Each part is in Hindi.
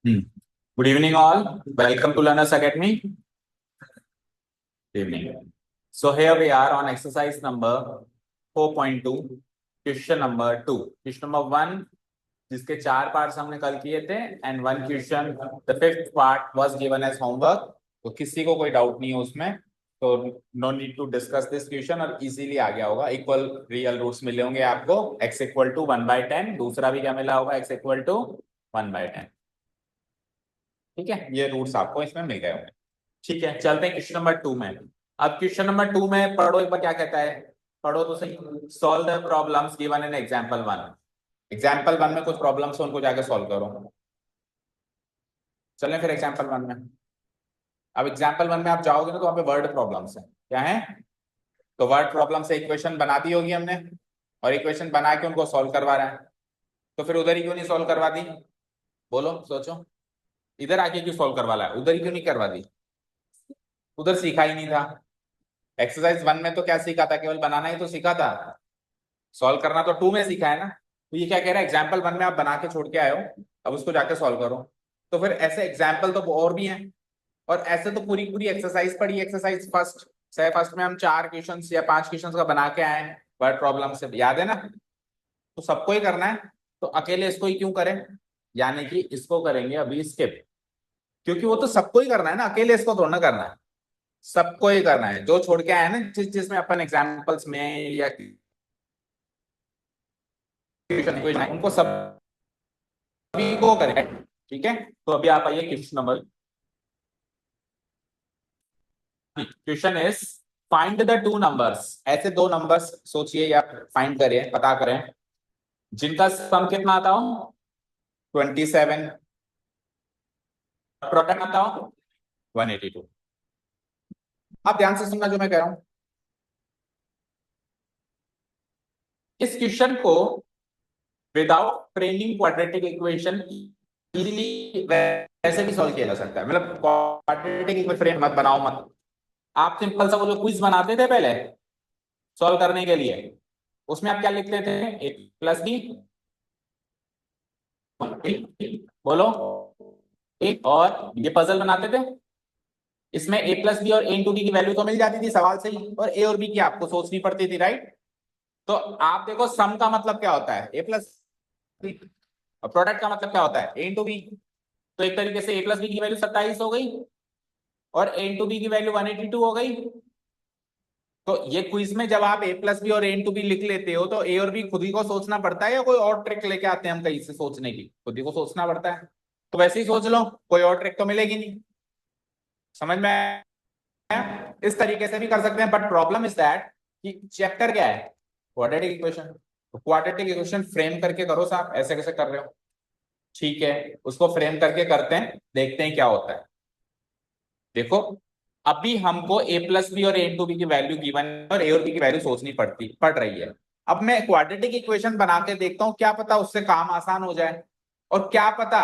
Good evening, all. Welcome to Learners Academy. Good evening. So here we are on exercise number 4.2, question number 2. Question number 1, जिसके 4 पार्ट्स हमने कल किए थे, and 1 question, the 5th part was given as homework. तो किसी को कोई डाउट नहीं है उसमें, तो no need to discuss this question, और इजीली आ गया होगा. इक्वल रियल रूट्स मिले होंगे आपको. x इक्वल टू 1/10, दूसरा भी क्या मिला होगा, x इक्वल टू 1/10. ठीक है, ये रूट्स आपको इसमें मिल गए होंगे. ठीक है, चलते हैं क्वेश्चन नंबर 2 में. अब क्वेश्चन नंबर 2 में पढ़ो एक बार क्या कहता है. पढ़ो तो सही. Solve the problems given in example 1. Example 1 में कुछ प्रॉब्लम्स है, उनको जाके सॉल्व करो. चलें फिर एग्जांपल 1 में. अब एग्जांपल 1 में आप जाओगे ना, तो वहां पे वर्ड प्रॉब्लम्स है. क्या है? तो वर्ड प्रॉब्लम से इक्वेशन बना दी होगी हमने, और इक्वेशन बना के उनको सॉल्व करवा रहा है. तो फिर उधर ही क्यों नहीं सॉल्व करवा दी? बोलो, सोचो. इधर आके क्यों सॉल्व करवा रहा है, उधर ही क्यों नहीं करवा दी? उधर सीखा ही नहीं था. एक्सरसाइज 1 में तो क्या सीखा था, केवल बनाना ही तो सीखा था. सॉल्व करना तो 2 में सीखा है ना. तो ये क्या कह रहा है, एग्जाम्पल 1 में आप बना के छोड़ के आए हो, अब उसको जाके सॉल्व करो. तो फिर ऐसे एग्जाम्पल तो और भी हैं, और ऐसे तो पूरी पूरी एक्सरसाइज पढ़ी. एक्सरसाइज फर्स्ट से फर्स्ट में हम 4 क्वेश्चन या 5 क्वेश्चन का बना के आए हैं वर्ड प्रॉब्लम से, याद है ना. तो सबको ही करना है, तो अकेले इसको ही क्यों करें. यानी कि इसको करेंगे अभी स्किप, क्योंकि वो तो सबको ही करना है ना, अकेले इसको थोड़ा ना करना है. सबको ही करना है, जो छोड़ के आए ना, जिसमें अपन एग्जाम्पल्स में या उनको सभी को करें. ठीक है, तो अभी आप आइए question number. Question is find the 2 numbers. ऐसे 2 नंबर्स सोचिए या फाइंड करें, पता करें, जिनका सम कितना आता हो 27, प्रोडक्ट आता हो 182. आप ध्यान से सुनना जो मैं कह रहा हूं. इस क्वेश्चन को without framing quadratic equation easily वैसे भी सॉल्व किया जा सकता है. मतलब क्वाड्रेटिक इक्वेशन फ्रेम मत बनाओ मत. आप सिंपल सा वो जो क्विज बनाते थे पहले सॉल्व करने के लिए, उसमें आप क्या लिखते थे, ए प्लस बी. बोलो. एक और ये पजल बनाते थे, इसमें ए प्लस बी और ए इंटू बी की वैल्यू तो मिल जाती थी सवाल से ही, और ए और बी की आपको सोचनी पड़ती थी, राइट. तो आप देखो, सम का मतलब क्या होता है, ए प्लस बी, और प्रोडक्ट का मतलब क्या होता है, ए इंटू बी. तो एक तरीके से ए प्लस बी की वैल्यू 27 हो गई, और ए इंटू बी की वैल्यू 182 हो गई. तो ये क्विज में जब आप ए प्लस बी और ए इंटू बी लिख लेते हो, तो ए और बी खुद ही को सोचना पड़ता है, या कोई और ट्रिक लेके आते हैं हम कहीं से सोचने की, खुद ही को सोचना पड़ता है. तो वैसे ही सोच लो, कोई और ट्रिक तो मिलेगी नहीं. समझ में आया? इस तरीके से भी कर सकते हैं, बट प्रॉब्लम इज दैट कि चैप्टर क्या है, क्वाड्रेटिक इक्वेशन. तो क्वाड्रेटिक इक्वेशन फ्रेम करके करो साहब, ऐसे कैसे कर रहे हो. ठीक है, उसको फ्रेम करके करते हैं, देखते हैं क्या होता है. देखो, अभी हमको ए प्लस बी और ए इंटू बी की वैल्यू गिवन और ए और बी की वैल्यू सोचनी पड़ रही है. अब मैं क्वाड्रेटिक इक्वेशन बना के देखता हूं, क्या पता उससे काम आसान हो जाए, और क्या पता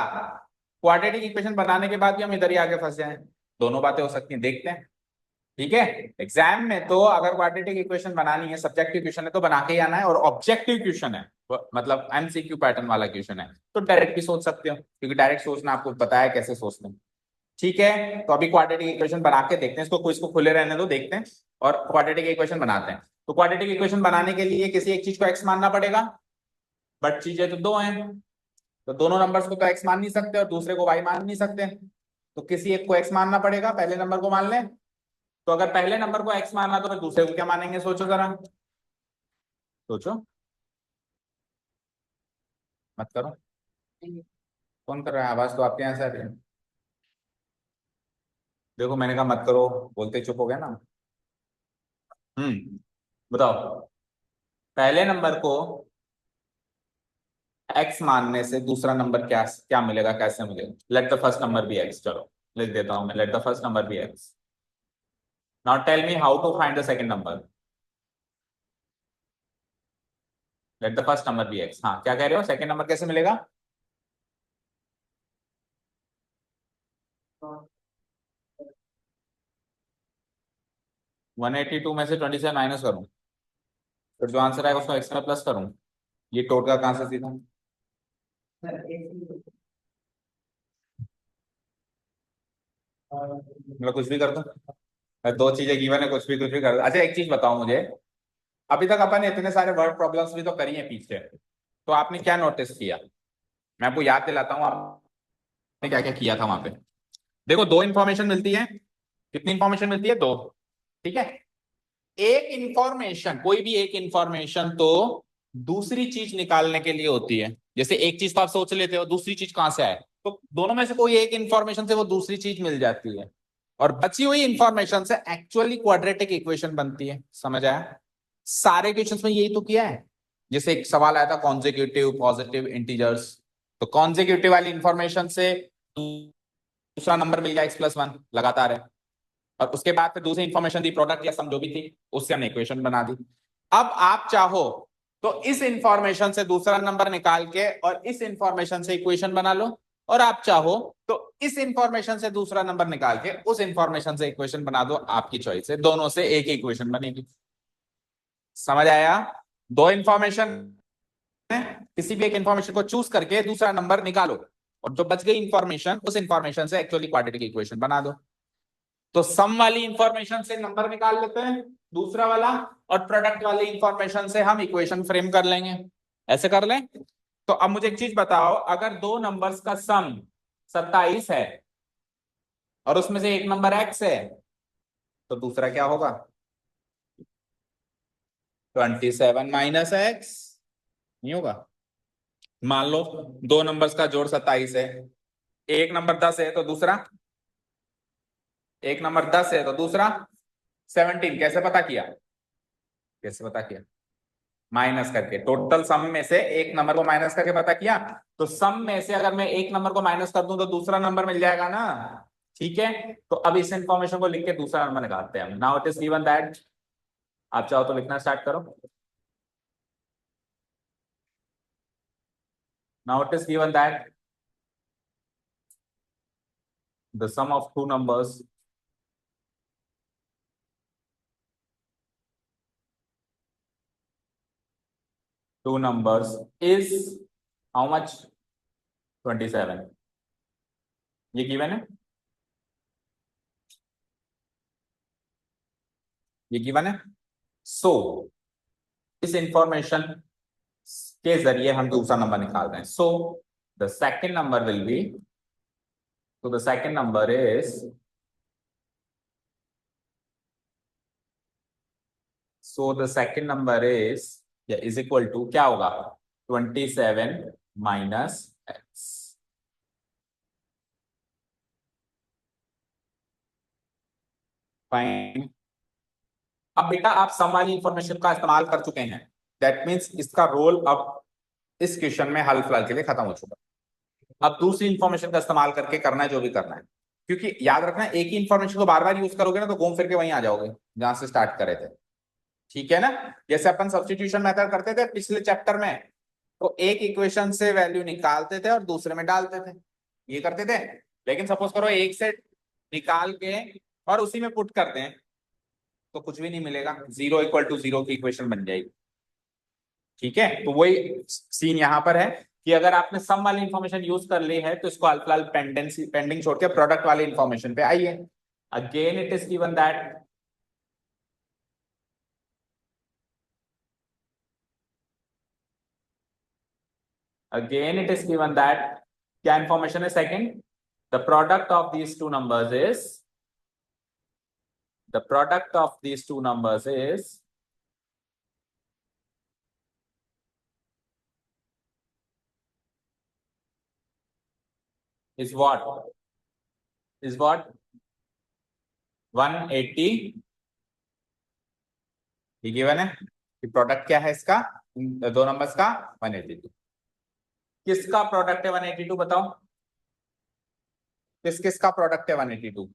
क्वाड्रेटिक इक्वेशन बनाने के बाद भी हम इधर ही आगे फंस जाएं. दोनों बातें हो सकती हैं, देखते हैं. ठीक है, एग्जाम में तो अगर क्वाड्रेटिक इक्वेशन बनानी है, सब्जेक्टिव क्वेश्चन है, तो बना के ही आना है, और ऑब्जेक्टिव क्वेश्चन है, मतलब एमसीक्यू पैटर्न वाला क्वेश्चन है, तो डायरेक्ट भी सोच सकते हो, क्योंकि डायरेक्ट सोचना आपको पता है कैसे सोचते हैं. ठीक है, तो अभी क्वाड्रेटिक इक्वेशन बना के देखते हैं, इसको खुले रहने दो, देखते हैं, और क्वाड्रेटिक इक्वेशन बनाते हैं. तो क्वाड्रेटिक इक्वेशन बनाने के लिए किसी एक चीज को एक्स मानना पड़ेगा, बट चीजें तो दो हैं, तो दोनों नंबर्स को तो एक्स मान नहीं सकते और दूसरे को वाई मान नहीं सकते. तो किसी एक को एक्स मानना पड़ेगा, पहले नंबर को मान लें. तो अगर पहले नंबर को एक्स माना, तो फिर दूसरे को क्या मानेंगे, सोचो जरा, सोचो. मत करो. कौन कर रहा है, आवाज तो आपके यहाँ से आ रही है. देखो, मैंने कहा मत करो, बोलते चुप हो गया ना. बताओ. पहले नंबर को एक्स मानने से दूसरा नंबर क्या क्या मिलेगा, कैसे मिलेगा. Let the first number be x. चलो लिख देता हूं मैं, let the first number be x. Now tell me how to find the second number. Let the first number be x. हाँ, क्या कह रहे हो, सेकंड नंबर कैसे मिलेगा. 182 में से 27 माइनस करूं, फिर जो आंसर आएगा उसको एक्स में प्लस करूं. ये टोटल कहां से सीधा. मतलब कुछ भी कर दो, दो चीजें गिवन है, कुछ भी कर दो। अच्छा एक चीज बताओ मुझे, अभी तक अपन ने इतने सारे वर्ड प्रॉब्लम्स भी तो करी है पीछे, तो आपने क्या नोटिस किया? मैं आपको याद दिलाता हूँ आपने क्या क्या किया था वहां पे। देखो दो इंफॉर्मेशन मिलती है, कितनी इंफॉर्मेशन मिलती है? दो। ठीक है, एक इंफॉर्मेशन, कोई भी एक इंफॉर्मेशन तो दूसरी चीज निकालने के लिए होती है। जैसे एक चीज तो आप सोच लेते हो, दूसरी चीज कहां से आए, तो दोनों में से कोई एक इंफॉर्मेशन से वो दूसरी चीज मिल जाती है, और बची हुई इंफॉर्मेशन से एक्चुअली क्वाड्रेटिक इक्वेशन बनती है। समझ आया? सारे क्वेश्चंस में यही तो किया है। जैसे एक सवाल आया था कॉन्जिक्यूटिव पॉजिटिव इंटीजर्स, तो कॉन्जिक्यूटिव वाली इंफॉर्मेशन से दूसरा नंबर मिल गया x+1 लगातार है, और उसके बाद फिर दूसरी इंफॉर्मेशन दी, प्रोडक्ट या सम जो भी थी, उससे हमने इक्वेशन बना दी। अब आप चाहो तो इस इंफॉर्मेशन से दूसरा नंबर निकाल के और इस इंफॉर्मेशन से इक्वेशन बना लो, और आप चाहो तो इस इंफॉर्मेशन से दूसरा नंबर निकाल के उस इंफॉर्मेशन से इक्वेशन बना दो, आपकी चॉइस है, दोनों से एक ही इक्वेशन बनेगी। समझ आया? दो इंफॉर्मेशन है, किसी भी एक इंफॉर्मेशन को चूज करके दूसरा नंबर निकालो, और जो बच गई इंफॉर्मेशन उस इंफॉर्मेशन से एक्चुअली क्वाड्रेटिक इक्वेशन बना दो। तो सम वाली इंफॉर्मेशन से नंबर निकाल लेते हैं दूसरा वाला, और प्रोडक्ट वाली इंफॉर्मेशन से हम इक्वेशन फ्रेम कर लेंगे। ऐसे कर लें? तो अब मुझे एक चीज बताओ, अगर दो नंबर्स का सम 27 है और उसमें से एक नंबर x है, तो दूसरा क्या होगा? 27 - x। नहीं होगा? मान लो दो नंबर्स का जोड़ 27 है, एक नंबर 10 है तो दूसरा, एक नंबर 10 है तो दूसरा 17। कैसे पता किया? कैसे पता किया? माइनस करके, टोटल सम में से एक नंबर को माइनस करके पता किया। तो सम में से अगर मैं एक नंबर को माइनस कर दूं तो दूसरा नंबर मिल जाएगा ना। ठीक है, तो अब इस इंफॉर्मेशन को लिख के दूसरा नंबर निकालते हैं। Now it is given that, आप चाहो तो लिखना स्टार्ट करो। Now it is given that the sum of two numbers is how much? 27। ये गिवन है, ये गिवन है। सो इस इंफॉर्मेशन के जरिए हम दूसरा नंबर निकाल रहे हैं। So the second number will be, so the second number is, so the second number is, yeah, is equal to क्या होगा? 27 माइनस x। फाइन। अब बेटा आप सम वाली इंफॉर्मेशन का इस्तेमाल कर चुके हैं, दैट मीन्स इसका रोल अब इस क्वेश्चन में हल फिलहाल के लिए खत्म हो चुका। अब दूसरी इंफॉर्मेशन का इस्तेमाल करके करना है जो भी करना है, क्योंकि याद रखना एक ही इंफॉर्मेशन को बार बार यूज करोगे ना तो घूम फिर के वहीं आ जाओगे जहां से स्टार्ट करे थे। ठीक है ना? जैसे अपन सब्स्टिट्यूशन मेथड करते थे पिछले चैप्टर में, तो एक इक्वेशन से वैल्यू निकालते थे और दूसरे में डालते थे, ये करते थे। लेकिन सपोज करो एक से निकाल के और उसी में पुट करते हैं, तो कुछ भी नहीं मिलेगा, 0 = 0 की इक्वेशन बन जाएगी। ठीक है, तो वही सीन यहां पर है कि अगर आपने सम वाली इंफॉर्मेशन यूज कर ली है तो इसको फिलहाल पेंडिंग छोड़ के प्रोडक्ट वाली इंफॉर्मेशन पे आइए। Again it is given that, again it is given that क्या इंफॉर्मेशन है second? the product of these two numbers is, the product of these two numbers is what? Is what? 180। ये गिवन है कि प्रोडक्ट क्या है इसका, दो नंबर्स का? 182। किसका प्रोडक्ट है 182 बताओ? किस किस का प्रोडक्ट है 182?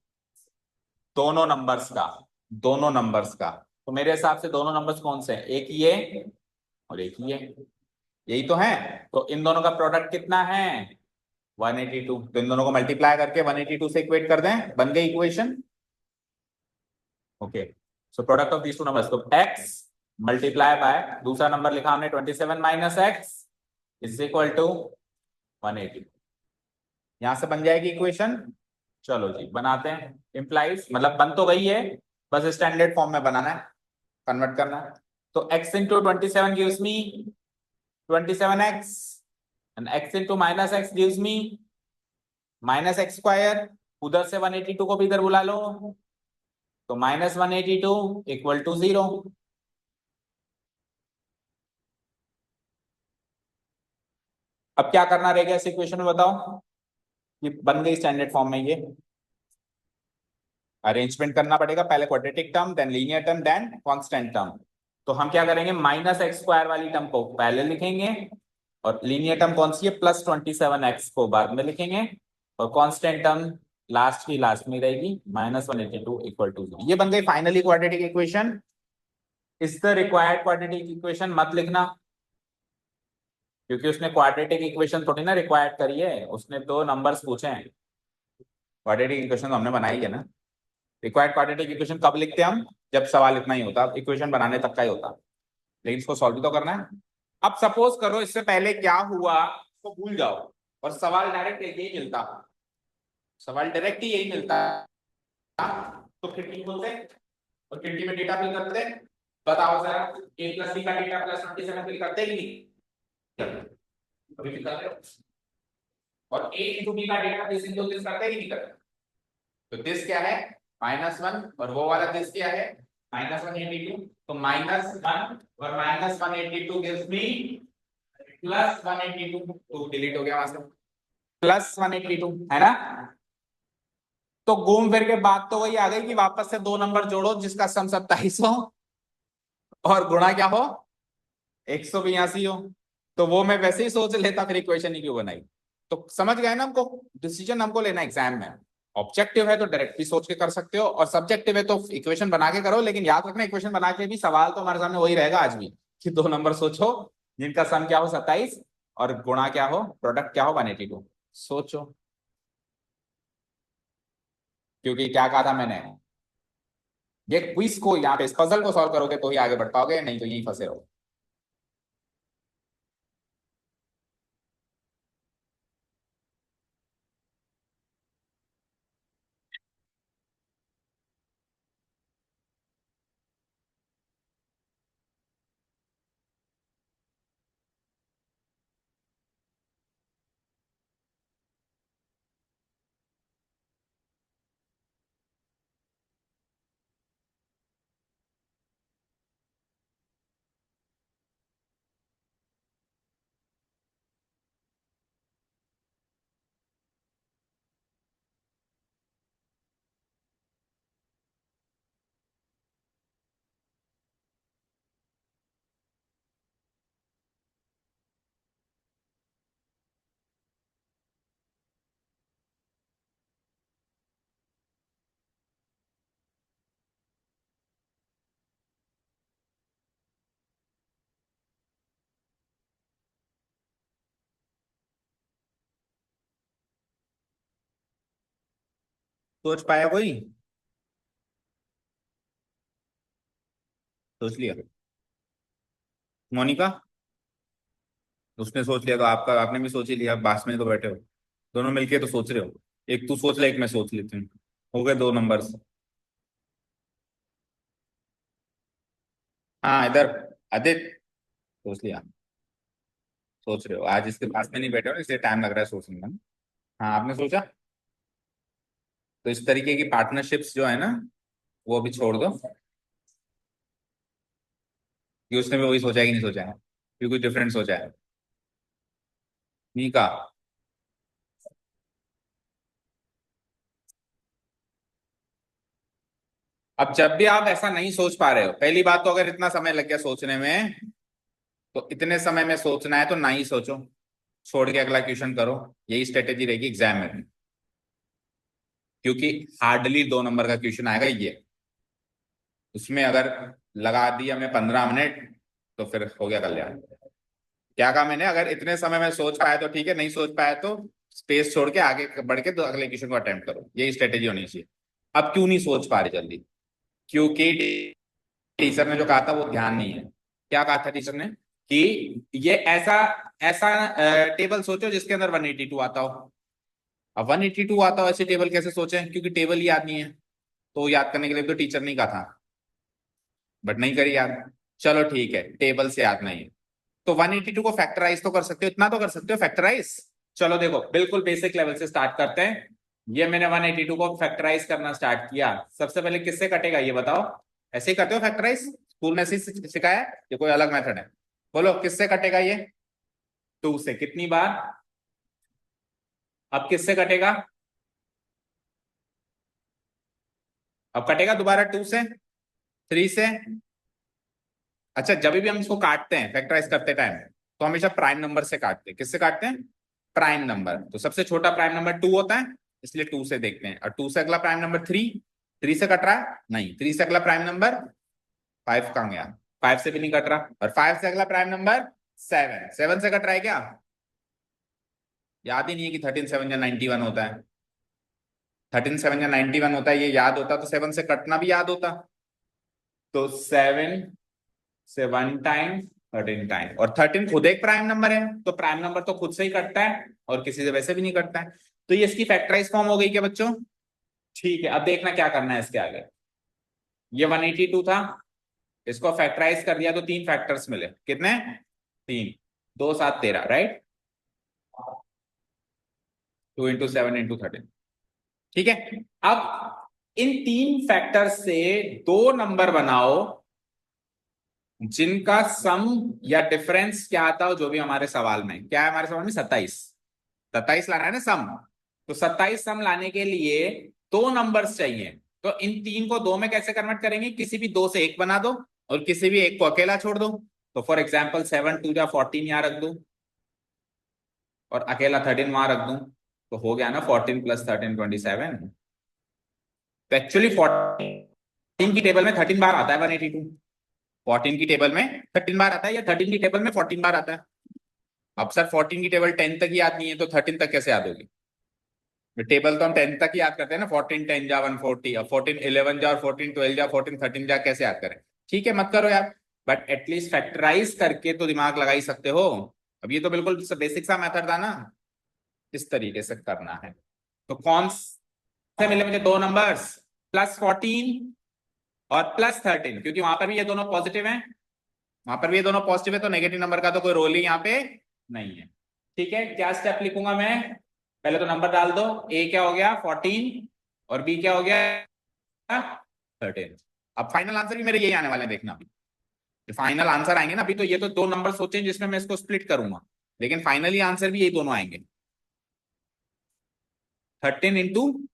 दोनों नंबर्स का, दोनों नंबर्स का। तो मेरे हिसाब से दोनों नंबर्स कौन से हैं? एक ये और एक ये, यही तो है। तो इन दोनों का प्रोडक्ट कितना है? 182। तो इन दोनों को मल्टीप्लाई करके 182 से इक्वेट कर दें, बन गई equation. Okay, so product of these two numbers, तो x मल्टीप्लाई बाय दूसरा नंबर लिखा हमने 27 minus x is equal to 180। यहां से बन जाएगी इक्वेशन चलो जी बनाते हैं। इम्प्लाइज मतलब बन तो गई है, बस स्टैंडर्ड फॉर्म में बनाना है, कन्वर्ट करना है। तो x into 27 gives me 27x and x into minus x gives me minus x square. उधर से 182 को भी इधर बुला लो, तो माइनस 182 इक्वल टू 0। अब क्या करना रहेगा इस इक्वेशन में बताओ। ये बन गई स्टैंडर्ड फॉर्म में, ये अरेंजमेंट करना पड़ेगा, पहले quadratic term, then linear term, then constant term. तो हम क्या करेंगे, माइनस एक्स स्क्वायर वाली टर्म को पहले लिखेंगे, और लीनियर टर्म कौन सी है, प्लस 27x को बाद में लिखेंगे, और कांस्टेंट टर्म लास्ट की लास्ट में रहेगी, माइनस 182 इक्वल टू 0। ये बन गई finally quadratic equation. Is the required quadratic equation मत लिखना, क्योंकि उसने क्वाड्रेटिक इक्वेशन थोड़ी ना रिक्वायर्ड करी है, उसने दो नंबर्स पूछे हैं। क्वाड्रेटिक इक्वेशन तो हमने बनाई है ना। रिक्वायर्ड क्वाड्रेटिक इक्वेशन कब लिखते हैं हम, जब सवाल इतना ही होता, इक्वेशन बनाने तक का ही होता, लेकिन इसको सॉल्व भी तो करना है। अब सपोज करो इससे पहले क्या हुआ तो भूल जाओ, और सवाल डायरेक्ट यही मिलता, सवाल डायरेक्ट ही यही मिलता, तो खिड़की खोलते और खिड़की में डेटा फिल करते। बताओ जरा, a प्लस b का डेटा प्लस 27 फिल करते कि नहीं करते? अभी फिल करते हो। और a इंटू b का डेटा दिस इंटू दिस करते कि नहीं करते? तो दिस क्या है, -1, और वो वाला दिस क्या है, -182। तो -1 और -182 गिव्स मी +182। तो डिलीट हो गया वहां से, +182 है ना। तो घूम फिर के बात तो वही आ गई कि वापस से दो नंबर जोड़ो जिसका सम 27 हो और गुणा क्या हो, 182 हो। तो वो मैं वैसे ही सोच लेता, फिर इक्वेशन ही क्यों बनाई। तो समझ गए ना, हमको डिसीजन हमको लेना एग्जाम में। ऑब्जेक्टिव है तो डायरेक्ट भी सोच के कर सकते हो, और सब्जेक्टिव है तो इक्वेशन बना के करो, लेकिन याद रखना इक्वेशन बना के भी सवाल तो हमारे सामने वही रहेगा आज भी, कि दो नंबर सोचो जिनका सम क्या हो 27 और गुणा क्या हो, प्रोडक्ट क्या हो 182। सोचो, क्योंकि क्या कहा था मैंने, ये क्विज को यहाँ पे इस पजल को सॉल्व करोगे तो ही आगे बढ़ पाओगे, नहीं तो यही फंसे रहो। सोच पाया कोई, सोच लिया मोनिका, उसने सोच लिया तो आपका आपने भी सोच ही लिया, पास में तो बैठे हो, दोनों मिलके तो सोच रहे हो। एक तू सोच ले, एक मैं सोच लेती हूँ, हो गए दो नंबर्स। हाँ इधर आदित्य, सोच लिया, सोच रहे हो, आज इसके पास में नहीं बैठे हो इसलिए टाइम लग रहा है सोचने में। हाँ आपने सोचा, तो इस तरीके की पार्टनरशिप्स जो है ना, वो अभी छोड़ दो, कि उसने भी वही सोचा है कि नहीं सोचा है, कि कुछ डिफरेंट सोचा है, नहीं कहा। अब जब भी आप ऐसा नहीं सोच पा रहे हो, पहली बात तो अगर इतना समय लग गया सोचने में, तो इतने समय में सोचना है तो ना ही सोचो, छोड़ के अगला क्वेश्चन करो। यही स्ट्रेटेजी रहेगी एग्जाम में, क्योंकि हार्डली दो नंबर का क्वेश्चन आएगा ये, उसमें अगर लगा दिया हमने 15 मिनट तो फिर हो गया कल्याण। क्या कहा मैंने, अगर इतने समय में सोच पाया तो ठीक है, नहीं सोच पाया तो स्पेस छोड़ के आगे बढ़ के तो अगले क्वेश्चन को अटेम्प्ट करो, यही स्ट्रेटेजी होनी चाहिए। अब क्यों नहीं सोच पा रहे जल्दी, क्योंकि टीचर ने जो कहा था वो ध्यान नहीं है। क्या कहा था टीचर ने, कि ये ऐसा ऐसा टेबल सोचो जिसके अंदर 182 आता हो, अब 182 आता हो ऐसे टेबल कैसे सोचें, क्योंकि टेबल ही याद नहीं है, तो याद करने के लिए तो टीचर नहीं कहा था, बट नहीं करी याद। चलो ठीक है, टेबल से याद नहीं है तो 182 को फैक्टराइज तो कर सकते हो, इतना तो कर सकते हो फैक्टराइज। चलो देखो बिल्कुल बेसिक लेवल से स्टार्ट करते हैं। ये मैंने 182 को फैक्टराइज करना स्टार्ट किया, सबसे पहले किससे कटेगा ये बताओ। ऐसे ही करते हो फैक्टराइज, स्कूल में ऐसे ही सिखाया है, ये कोई अलग मेथड है? बोलो किससे कटेगा ये? 2 से। कितनी बार? अब किससे कटेगा? अब कटेगा दोबारा 2 से, 3 से। अच्छा, जब भी हम इसको काटते हैं फैक्टराइज करते टाइम, तो हमेशा प्राइम नंबर से काटते हैं। किससे काटते हैं? Prime number. तो सबसे छोटा प्राइम नंबर 2 होता है, इसलिए 2 से देखते हैं। और 2 से अगला प्राइम नंबर 3, 3 से कट रहा है नहीं, 3 से अगला प्राइम नंबर 5 कहाँ गया? 5 से भी नहीं कट रहा। और 5 से अगला प्राइम नंबर 7, 7 से कट रहा है क्या? याद ही नहीं है कि 13 7 या 91 होता है। 13 7 या 91 होता है, ये याद होता तो 7 से कटना भी याद होता। तो 7 से 1 टाइम 13 टाइम, और 13 खुद एक प्राइम नंबर है, तो प्राइम नंबर तो खुद से ही कटता है और किसी से वैसे भी नहीं कटता है। तो ये इसकी फैक्टराइज फॉर्म हो गई क्या बच्चों? ठीक है, अब देखना क्या करना है इसके आगे। ये 182 था, इसको फैक्टराइज कर दिया तो 3 फैक्टर्स मिले। कितने? 3, 2 7 13, राइट? 2 into 7 into 13। ठीक है, अब इन 3 फैक्टर से 2 नंबर बनाओ जिनका सम या डिफरेंस क्या आता हो, जो भी हमारे सवाल में क्या है, हमारे सवाल में 27, 27 लाना है ना सम। तो 27 सम लाने के लिए 2 नंबर्स चाहिए। तो इन 3 को 2 में कैसे कन्वर्ट करेंगे? किसी भी 2 से एक बना दो और किसी भी एक को अकेला छोड़ दो। तो फॉर एग्जाम्पल 7 2 जा 14 यहां रख दो और अकेला 13 वहां रख दूं, तो हो गया ना 14 प्लस 13 27। तो एक्चुअली 14 की टेबल में 13 बार आता है 182। 14 की टेबल में 13 बार आता है, या 13 की टेबल में 14 बार आता है? अब सर 14 की टेबल 10 तक ही याद नहीं है, तो 13 तक कैसे याद होगी? टेबल तो हम 10 तक ही याद करते हैं ना, 14 10 जा 140, अब 14 11 जा और 14 12 जा 14 13 जा कैसे याद करें? ठीक है मत करो यार, बट एटलीस्ट फैक्टराइज करके तो दिमाग लगा ही सकते हो। अब ये तो बिल्कुल बेसिक सा मेथड था ना, इस तरीके से करना है। तो कौन से मिले मुझे 2 नंबर्स? +14 और +13, क्योंकि वहां पर भी ये दोनों पॉजिटिव हैं, वहां पर भी ये दोनों पॉजिटिव है, तो नेगेटिव नंबर का तो कोई रोल ही यहाँ पे नहीं है। ठीक है, क्या स्टेप लिखूंगा मैं? पहले तो नंबर डाल दो। ए क्या हो गया? 14, और बी क्या हो गया? 13। अब फाइनल आंसर भी मेरे यही आने वाले हैं, देखना। फाइनल आंसर आएंगे ना, अभी तो ये तो 2 नंबर सोचे जिसमें मैं इसको स्प्लिट करूंगा, लेकिन फाइनली आंसर भी यही दोनों आएंगे। 13 इंटू,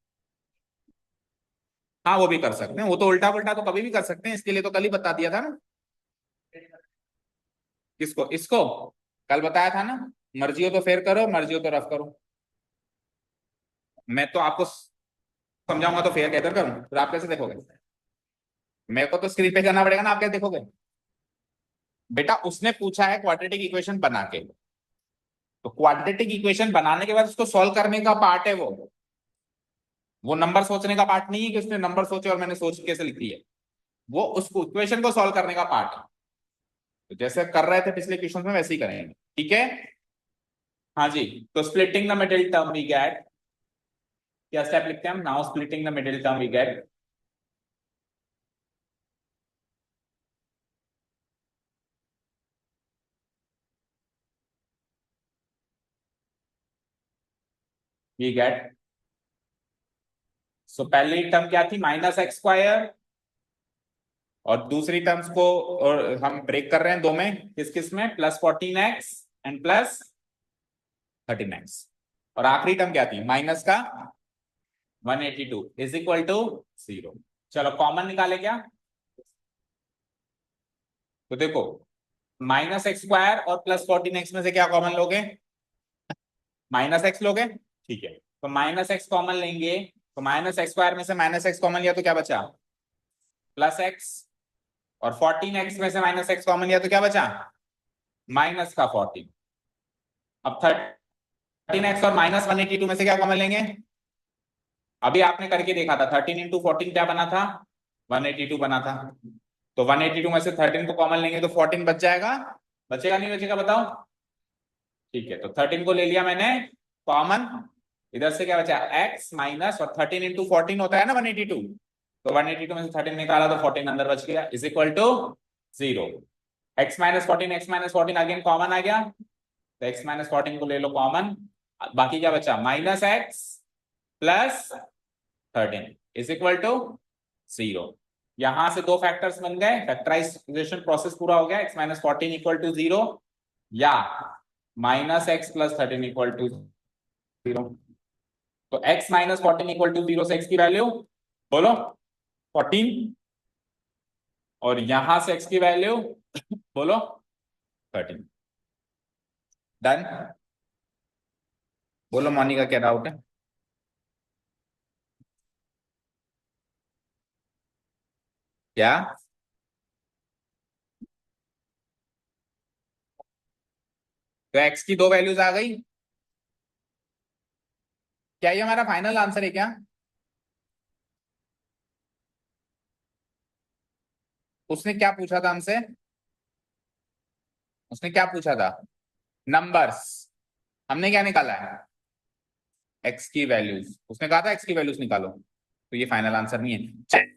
हाँ वो भी कर सकते हैं, वो तो उल्टा पुल्टा तो कभी भी कर सकते हैं, इसके लिए तो कल ही बता दिया था ना। किसको? इसको कल बताया था ना। मर्जी हो तो फेर करो, मर्जी हो तो रफ करो। मैं तो आपको समझाऊंगा तो फेयर कहकर करूं, फिर आप कैसे देखोगे? मेरे को तो स्क्रीन पे करना पड़ेगा ना, आप कैसे देखोगे? बेटा उसने पूछा है क्वाड्रेटिक इक्वेशन बना के, तो क्वाड्रेटिक इक्वेशन बनाने के बाद उसको सॉल्व करने का पार्ट है वो नंबर सोचने का पार्ट नहीं है कि उसने नंबर सोचे और मैंने सोच कैसे लिख दी है। वो उसको इक्वेशन को सॉल्व करने का पार्ट है। तो जैसे कर रहे थे पिछले क्वेश्चन में वैसे ही करेंगे, ठीक है? हाँ जी। तो splitting the middle term we get, क्या स्टेप लिखते हैं हम? Now splitting the middle term we get, we get. So पहली टर्म क्या थी? -x², और दूसरी टर्म्स को और हम ब्रेक कर रहे हैं 2 में, किस किस में? +14x and +13x। और आखिरी टर्म क्या थी? माइनस का 182 इज इक्वल टू 0। चलो कॉमन निकाले क्या? तो देखो -x² और +14x में से क्या कॉमन लोगे? -x लोगे, ठीक है। तो -x कॉमन लेंगे, तो -x² में से -x कॉमन लिया तो क्या बचा? +x। और 14x में से -x कॉमन लिया तो क्या बचा? -14। अब 13x और -182 में से क्या कॉमन लेंगे? अभी आपने करके देखा था, 13 इंटू 14 क्या बना था? 182 बना था। तो 182 में से 13 को कॉमन लेंगे तो 14 बच जाएगा, बचेगा नहीं बचेगा बताओ? ठीक है, तो 13 को ले लिया मैंने कॉमन, इधर से क्या बचा x माइनस, और 13 इंटू 14 होता है ना 182, तो 182 में से 13 निकाला तो 14 अंदर बच गया, is equal to 0। x minus 14, x minus 14 again common आ गया, तो x माइनस 14 को ले लो कॉमन, बाकी क्या बचा minus x plus 13 is equal to 0। यहां से दो फैक्टर्स बन गए, फैक्टराइजेशन प्रोसेस पूरा हो गया, x माइनस 14 इक्वल टू 0 या minus x plus 13 equal to 0। तो x माइनस 14 इक्वल टू 0 से x की वैल्यू बोलो 14, और यहां से x की वैल्यू बोलो 13। डन। बोलो मोनिका क्या डाउट है? क्या? तो x की दो वैल्यूज आ गई, क्या ये हमारा फाइनल आंसर है क्या? उसने क्या पूछा था हमसे? उसने क्या पूछा था? नंबर्स। हमने क्या निकाला है? x की वैल्यूज। उसने कहा था x की वैल्यूज निकालो, तो ये फाइनल आंसर नहीं है।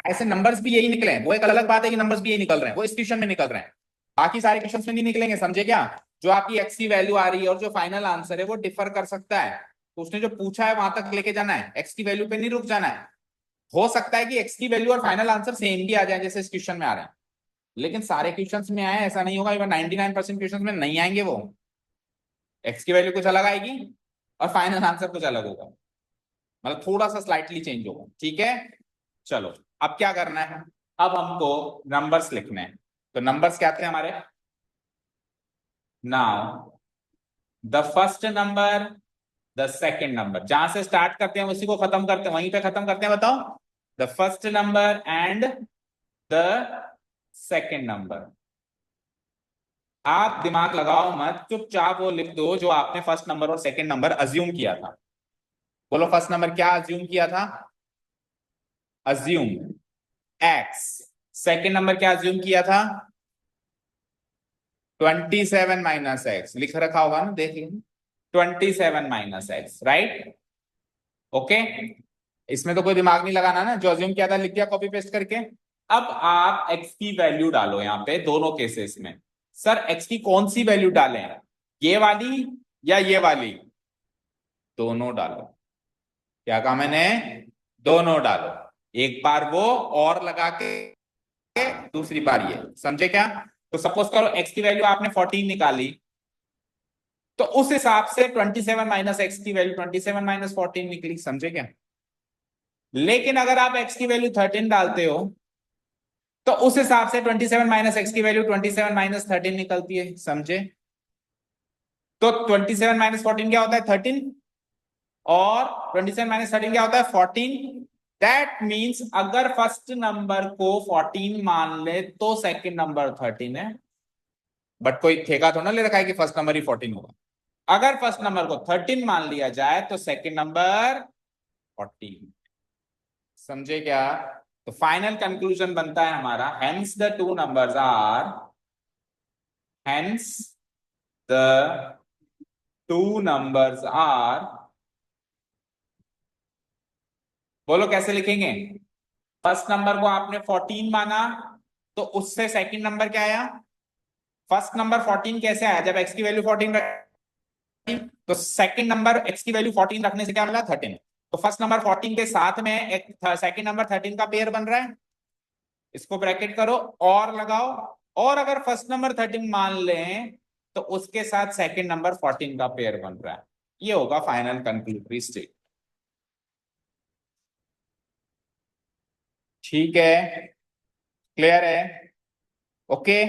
ऐसे नंबर्स भी यही निकले हैं, वो एक अलग बात है कि नंबर्स भी यही निकल रहे हैं, वो इस क्वेश्चन में निकल रहे हैं, बाकी सारे क्वेश्चन में नहीं निकलेंगे, समझे क्या? जो आपकी x की वैल्यू आ रही है और जो फाइनल आंसर है वो डिफर कर सकता है, तो उसने जो पूछा है वहां तक लेके जाना है, x की वैल्यू पे नहीं रुक जाना है। हो सकता है कि x की वैल्यू और फाइनल आंसर सेम भी आ जाए जैसे इस क्वेश्चन में आ रहे हैं, लेकिन सारे क्वेश्चंस में आए ऐसा नहीं होगा, इवन 99% क्वेश्चंस में नहीं आएंगे वो। x की वैल्यू कुछ अलग आएगी और फाइनल आंसर कुछ अलग होगा, मतलब थोड़ा सा स्लाइटली चेंज होगा, ठीक है? चलो, अब क्या करना है, अब हमको नंबर्स लिखने हैं, तो नंबर्स क्या थे हमारे? Now the first number, the second number, जहां से स्टार्ट करते हैं उसी को खत्म करते हैं, वहीं पे खत्म करते हैं, बताओ। The first number and the second number. आप दिमाग लगाओ मत, चुपचाप वो लिख दो जो आपने फर्स्ट नंबर और सेकंड नंबर अज्यूम किया था। बोलो फर्स्ट नंबर क्या अज्यूम किया था? Assume x. सेकंड नंबर क्या अज्यूम किया था? 27 माइनस एक्स लिख रखा होगा ना, देखिए 27 माइनस एक्स, राइट? ओके, इसमें तो कोई दिमाग नहीं लगाना ना, जो अज्यूम किया था लिख दिया कॉपी पेस्ट करके। अब आप एक्स की वैल्यू डालो यहाँ पे दोनों केसेस में। सर एक्स की कौन सी वैल्यू डालें, ये वाली या ये वाली? दोनों डालो। क्या कहा मैंने? दोनों डालो, एक बार वो और लगा के दूसरी बार ये, समझे क्या? तो सपोज करो एक्स की वैल्यू आपने 14 निकाली, तो उस हिसाब से 27 माइनस एक्स की वैल्यू 27 माइनस 14 निकली, समझे क्या? लेकिन अगर आप एक्स की वैल्यू 13 डालते हो तो उस हिसाब से 27 माइनस एक्स की वैल्यू 27 माइनस 13 निकलती है, समझे? तो 27 माइनस 14 क्या होता है? 13, और 27 माइनस 13 क्या होता है? 14। दैट मीन्स अगर फर्स्ट नंबर को 14 मान ले तो सेकंड नंबर 13 है, बट कोई ठेका तो ना ले रखा है कि फर्स्ट नंबर ही 14 होगा। अगर फर्स्ट नंबर को 13 मान लिया जाए तो सेकंड नंबर 14, समझे क्या? तो फाइनल कंक्लूजन बनता है हमारा, hence the two numbers are, hence the two numbers are, बोलो कैसे लिखेंगे? फर्स्ट नंबर को आपने 14 माना, तो उससे सेकंड नंबर क्या आया? फर्स्ट नंबर 14 कैसे आया? जब एक्स की वैल्यू 14 रखी, तो सेकंड नंबर एक्स की वैल्यू 14 रखने से क्या मिला? 13। तो फर्स्ट नंबर 14 के साथ में एक सेकंड नंबर 13 का पेयर बन रहा है, इसको ब्रैकेट करो और लगाओ, और अगर फर्स्ट नंबर 13 मान लें तो उसके साथ सेकंड नंबर 14 का पेयर बन रहा है, ये होगा फाइनल कंक्लूडरी स्टेट। ठीक है, क्लियर है? ओके,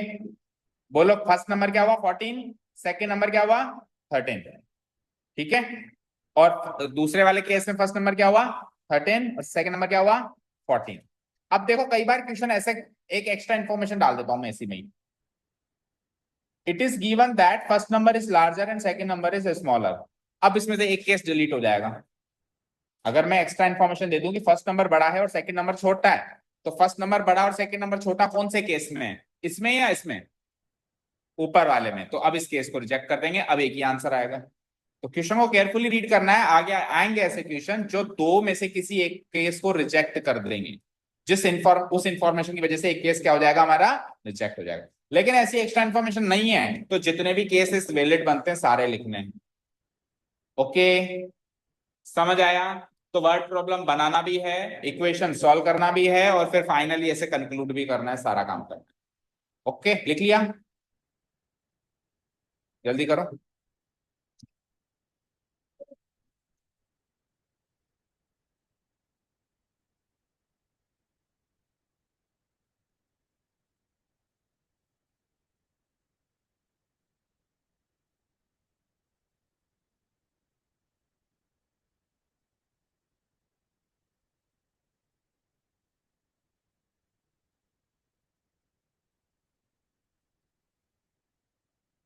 बोलो फर्स्ट नंबर क्या हुआ? 14, सेकंड नंबर क्या हुआ? 13, ठीक है? और दूसरे वाले केस में फर्स्ट नंबर क्या हुआ? 13, और सेकंड नंबर क्या हुआ? 14। अब देखो कई बार क्वेश्चन ऐसे, एक एक्स्ट्रा इंफॉर्मेशन डाल देता हूं मैं इसी में ही, it is given that first number is larger and second number is smaller. अब इसमें से एक केस डिलीट हो जाएगा, अगर मैं एक्स्ट्रा इंफॉर्मेशन दे दूं कि फर्स्ट नंबर बड़ा है और सेकंड नंबर छोटा है, तो फर्स्ट नंबर बड़ा और सेकंड नंबर छोटा कौन से केस में है? इसमें या इसमें? ऊपर वाले में। तो अब इस केस को रिजेक्ट कर देंगे, अब एक ही आंसर आएगा, तो क्वेश्चन को केयरफुली रीड करना है, आगे आएंगे ऐसे क्वेश्चन जो दो में से किसी एक केस को रिजेक्ट कर देंगे, उस इंफॉर्मेशन की वजह से एक केस क्या हो जाएगा हमारा, रिजेक्ट हो जाएगा। लेकिन ऐसी एक्स्ट्रा इंफॉर्मेशन नहीं है तो जितने भी केसेस वैलिड बनते हैं सारे लिखने हैं। ओके, समझ आया? तो वर्ड प्रॉब्लम बनाना भी है, इक्वेशन सॉल्व करना भी है, और फिर फाइनली ऐसे कंक्लूड भी करना है, सारा काम करना है। ओके, लिख लिया? जल्दी करो।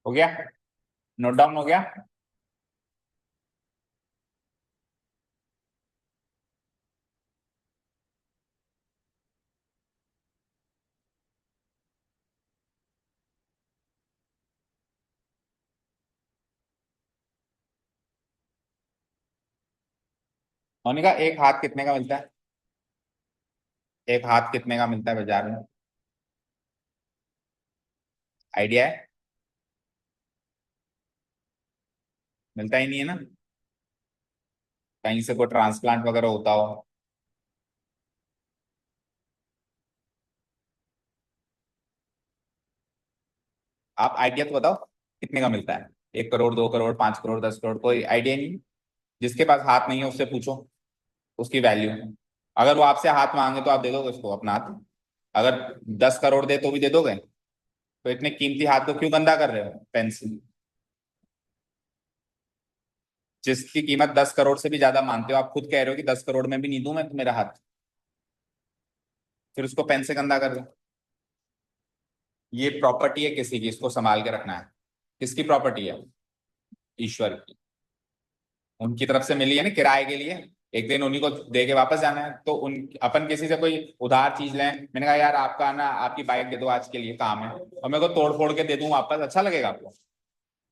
हो गया? नोट डाउन हो गया? मोनिका, एक हाथ कितने का मिलता है? एक हाथ कितने का मिलता है बाजार में? आइडिया है? मिलता ही नहीं है ना? कहीं से कोई ट्रांसप्लांट वगैरह होता हो? आप आइडिया तो बताओ, कितने का मिलता है? 1 करोड़, 2 करोड़, 5 करोड़, 10 करोड़? कोई आइडिया नहीं? जिसके पास हाथ नहीं है उससे पूछो उसकी वैल्यू। अगर वो आपसे हाथ मांगे तो आप दे दोगे उसको अपना हाथ? अगर 10 करोड़ दे तो भी दे दोगे? तो इतने कीमती हाथ को क्यों गंदा कर रहे हो पेन से? जिसकी कीमत 10 करोड़ से भी ज्यादा मानते हो, आप खुद कह रहे हो कि 10 करोड़ में भी नहीं दूं मैं तो मेरा हाथ, फिर उसको पेन से गंदा कर दो? ये प्रॉपर्टी है किसी की, इसको संभाल के रखना है। किसकी प्रॉपर्टी है? ईश्वर की। उनकी तरफ से मिली है ना किराए के लिए, एक दिन उन्हीं को दे के वापस जाना है। तो उन अपन किसी से कोई उधार चीज लें, मैंने कहा यार आपका ना, आपकी बाइक दे दो आज के लिए काम है, और मेरे को तोड़ फोड़ के दे दूं वापस, अच्छा लगेगा आपको?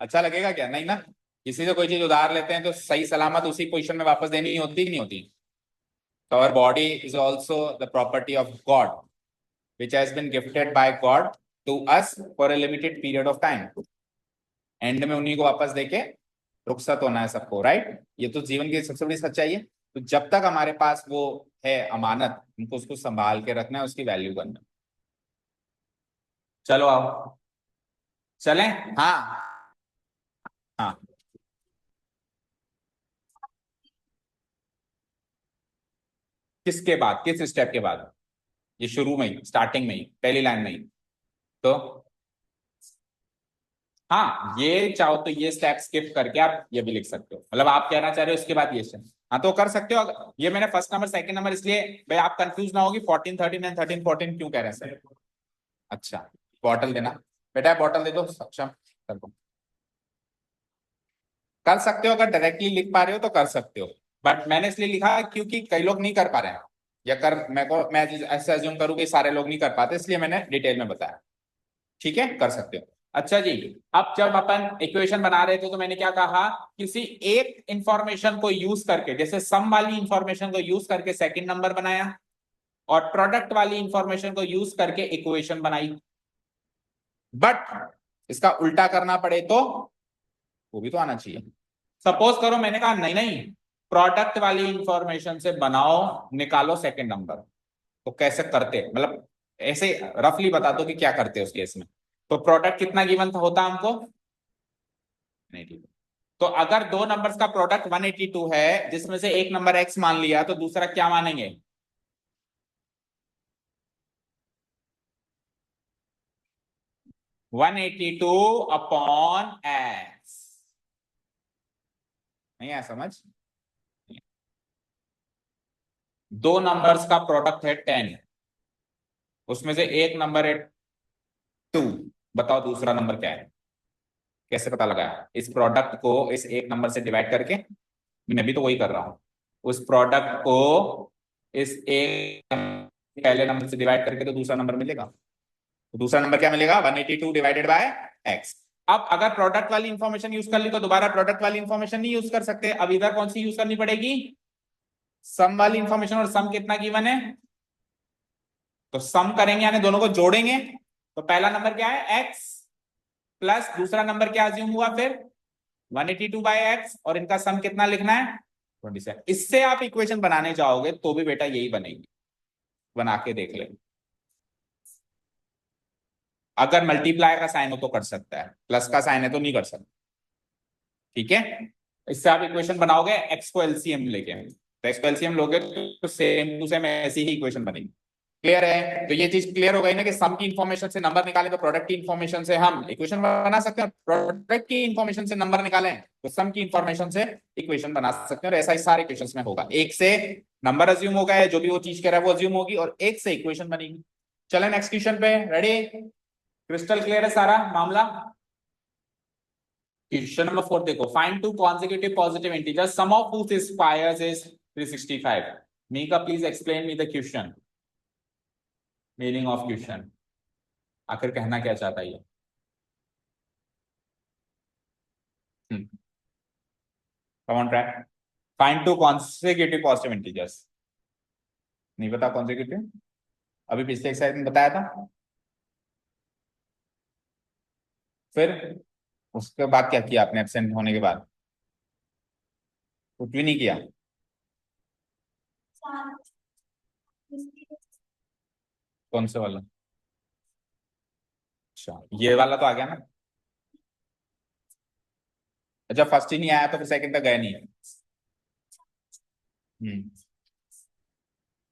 अच्छा लगेगा क्या? नहीं ना। किसी से कोई चीज उधार लेते हैं तो सही सलामत उसी पोजीशन में वापस देनी होती कि नहीं होती? तो our body is also the property of God, which has been gifted by God to us for a limited period of time. End में उन्हीं को वापस देके रुखसत होना है सबको, राइट? ये तो जीवन की सबसे बड़ी सच्चाई है। तो जब तक हमारे पास वो है अमानत, हमको उसको संभाल के रखना है, उसकी वैल्यू करना है। चलो आओ, चलें? हाँ। हाँ। किसके बाद, किस स्टेप के बाद? ये शुरू में ही, स्टार्टिंग में ही, पहली लाइन में ही? तो हाँ, ये चाहो तो ये स्टेप स्किप करके आप ये भी लिख सकते हो, मतलब आप कहना चाह रहे हो इसके बाद ये स्टेप। हाँ तो कर सकते हो। ये मैंने फर्स्ट नंबर सेकंड नंबर इसलिए, भाई आप कंफ्यूज ना होगी 14 13 एंड 13 14 क्यों कह रहे हैं सर। अच्छा, बॉटल देना। बेटा बॉटल दे दो, सक्षम कर दो। कर सकते हो, अगर डायरेक्टली लिख पा रहे हो तो कर सकते हो, बट मैंने इसलिए लिखा क्योंकि कई लोग नहीं कर पा रहे हैं, या कर मैं ऐसा एज्यूम करूँ कि सारे लोग नहीं कर पाते, इसलिए मैंने डिटेल में बताया। ठीक है, कर सकते हो। अच्छा जी, अब जब अपन इक्वेशन बना रहे थे तो मैंने क्या कहा, किसी एक इंफॉर्मेशन को यूज करके, जैसे सम वाली इंफॉर्मेशन को यूज करके सेकंड नंबर बनाया, और प्रोडक्ट वाली इंफॉर्मेशन को यूज करके इक्वेशन बनाई। बट इसका उल्टा करना पड़े तो वो भी तो आना चाहिए। सपोज करो मैंने कहा नहीं नहीं, प्रोडक्ट वाली इंफॉर्मेशन से बनाओ, निकालो सेकंड नंबर। तो कैसे करते, मतलब ऐसे रफली बता दो कि क्या करते हैं उस केस में। तो प्रोडक्ट कितना गिवन था होता हमको? 182। तो अगर दो नंबर्स का प्रोडक्ट 182 है, जिसमें से एक नंबर एक्स मान लिया, तो दूसरा क्या मानेंगे? 182 अपॉन एक्स। नहीं आया समझ? दो नंबर्स का प्रोडक्ट है 10, उसमें से एक नंबर है 2, बताओ दूसरा नंबर क्या है? कैसे पता लगाया? इस प्रोडक्ट को इस एक नंबर से डिवाइड करके, मैं भी तो वही कर रहा हूं। उस प्रोडक्ट को इस एक पहले नंबर से डिवाइड करके तो दूसरा नंबर मिलेगा। तो दूसरा नंबर क्या मिलेगा? 182 डिवाइडेड बाय एक्स। अब अगर प्रोडक्ट वाली इंफॉर्मेशन यूज कर ली तो दोबारा प्रोडक्ट वाली इंफॉर्मेशन नहीं यूज कर सकते, अब इधर कौन सी यूज करनी पड़ेगी, सम वाली इंफॉर्मेशन। और सम कितना गिवन है, तो सम करेंगे यानी दोनों को जोड़ेंगे। तो पहला नंबर क्या है x, प्लस दूसरा नंबर क्या अज्यूम हुआ फिर 182/x, और इनका सम कितना लिखना है 27। इससे आप इक्वेशन बनाने जाओगे तो भी बेटा यही बनेगी, बना के देख ले। अगर मल्टीप्लाई का साइन हो तो कर सकता है, प्लस का साइन है तो नहीं कर सकता, ठीक है। इससे आप इक्वेशन बनाओगे एक्स को एलसीएम लेके, तो एक्स को एलसीएम लोगे तो सेम टू सेम ऐसी ही इक्वेशन बनेगी। क्लियर है, तो ये चीज क्लियर हो गई ना कि सम की इंफॉर्मेशन से नंबर निकालें तो प्रोडक्ट की इंफॉर्मेशन से हम इक्वेशन बना सकते हैं, प्रोडक्ट की इंफॉर्मेशन से नंबर निकालें तो सम की इंफॉर्मेशन से इक्वेशन बना सकते हैं। और ऐसा ही सारे इक्वेशंस में होगा, एक से नंबर अज्यूम होगा है, जो भी वो चीज कह रहा है वो अज्यूम होगी, और एक से इक्वेशन बनेगी। चलें नेक्स्ट क्वेश्चन पे, रेडी, क्रिस्टल क्लियर है सारा मामला। क्वेश्चन नंबर 4 देखो, find two consecutive positive integers sum of which squares is 365। Mika please explain me the question, meaning of question, आखिर कहना क्या चाहता है ये। Come on track, find two consecutive positive integers, नहीं पता कॉन्सेक्यूटिव, अभी पिछले एक्सरसाइज में बताया था, फिर उसके बाद क्या किया आपने एब्सेंट होने के बाद, कुछ भी नहीं किया। कौन से वाला, अच्छा ये वाला तो आ गया ना। अच्छा फर्स्ट ही नहीं आया तो फिर सेकंड तक गए नहीं। हम्म,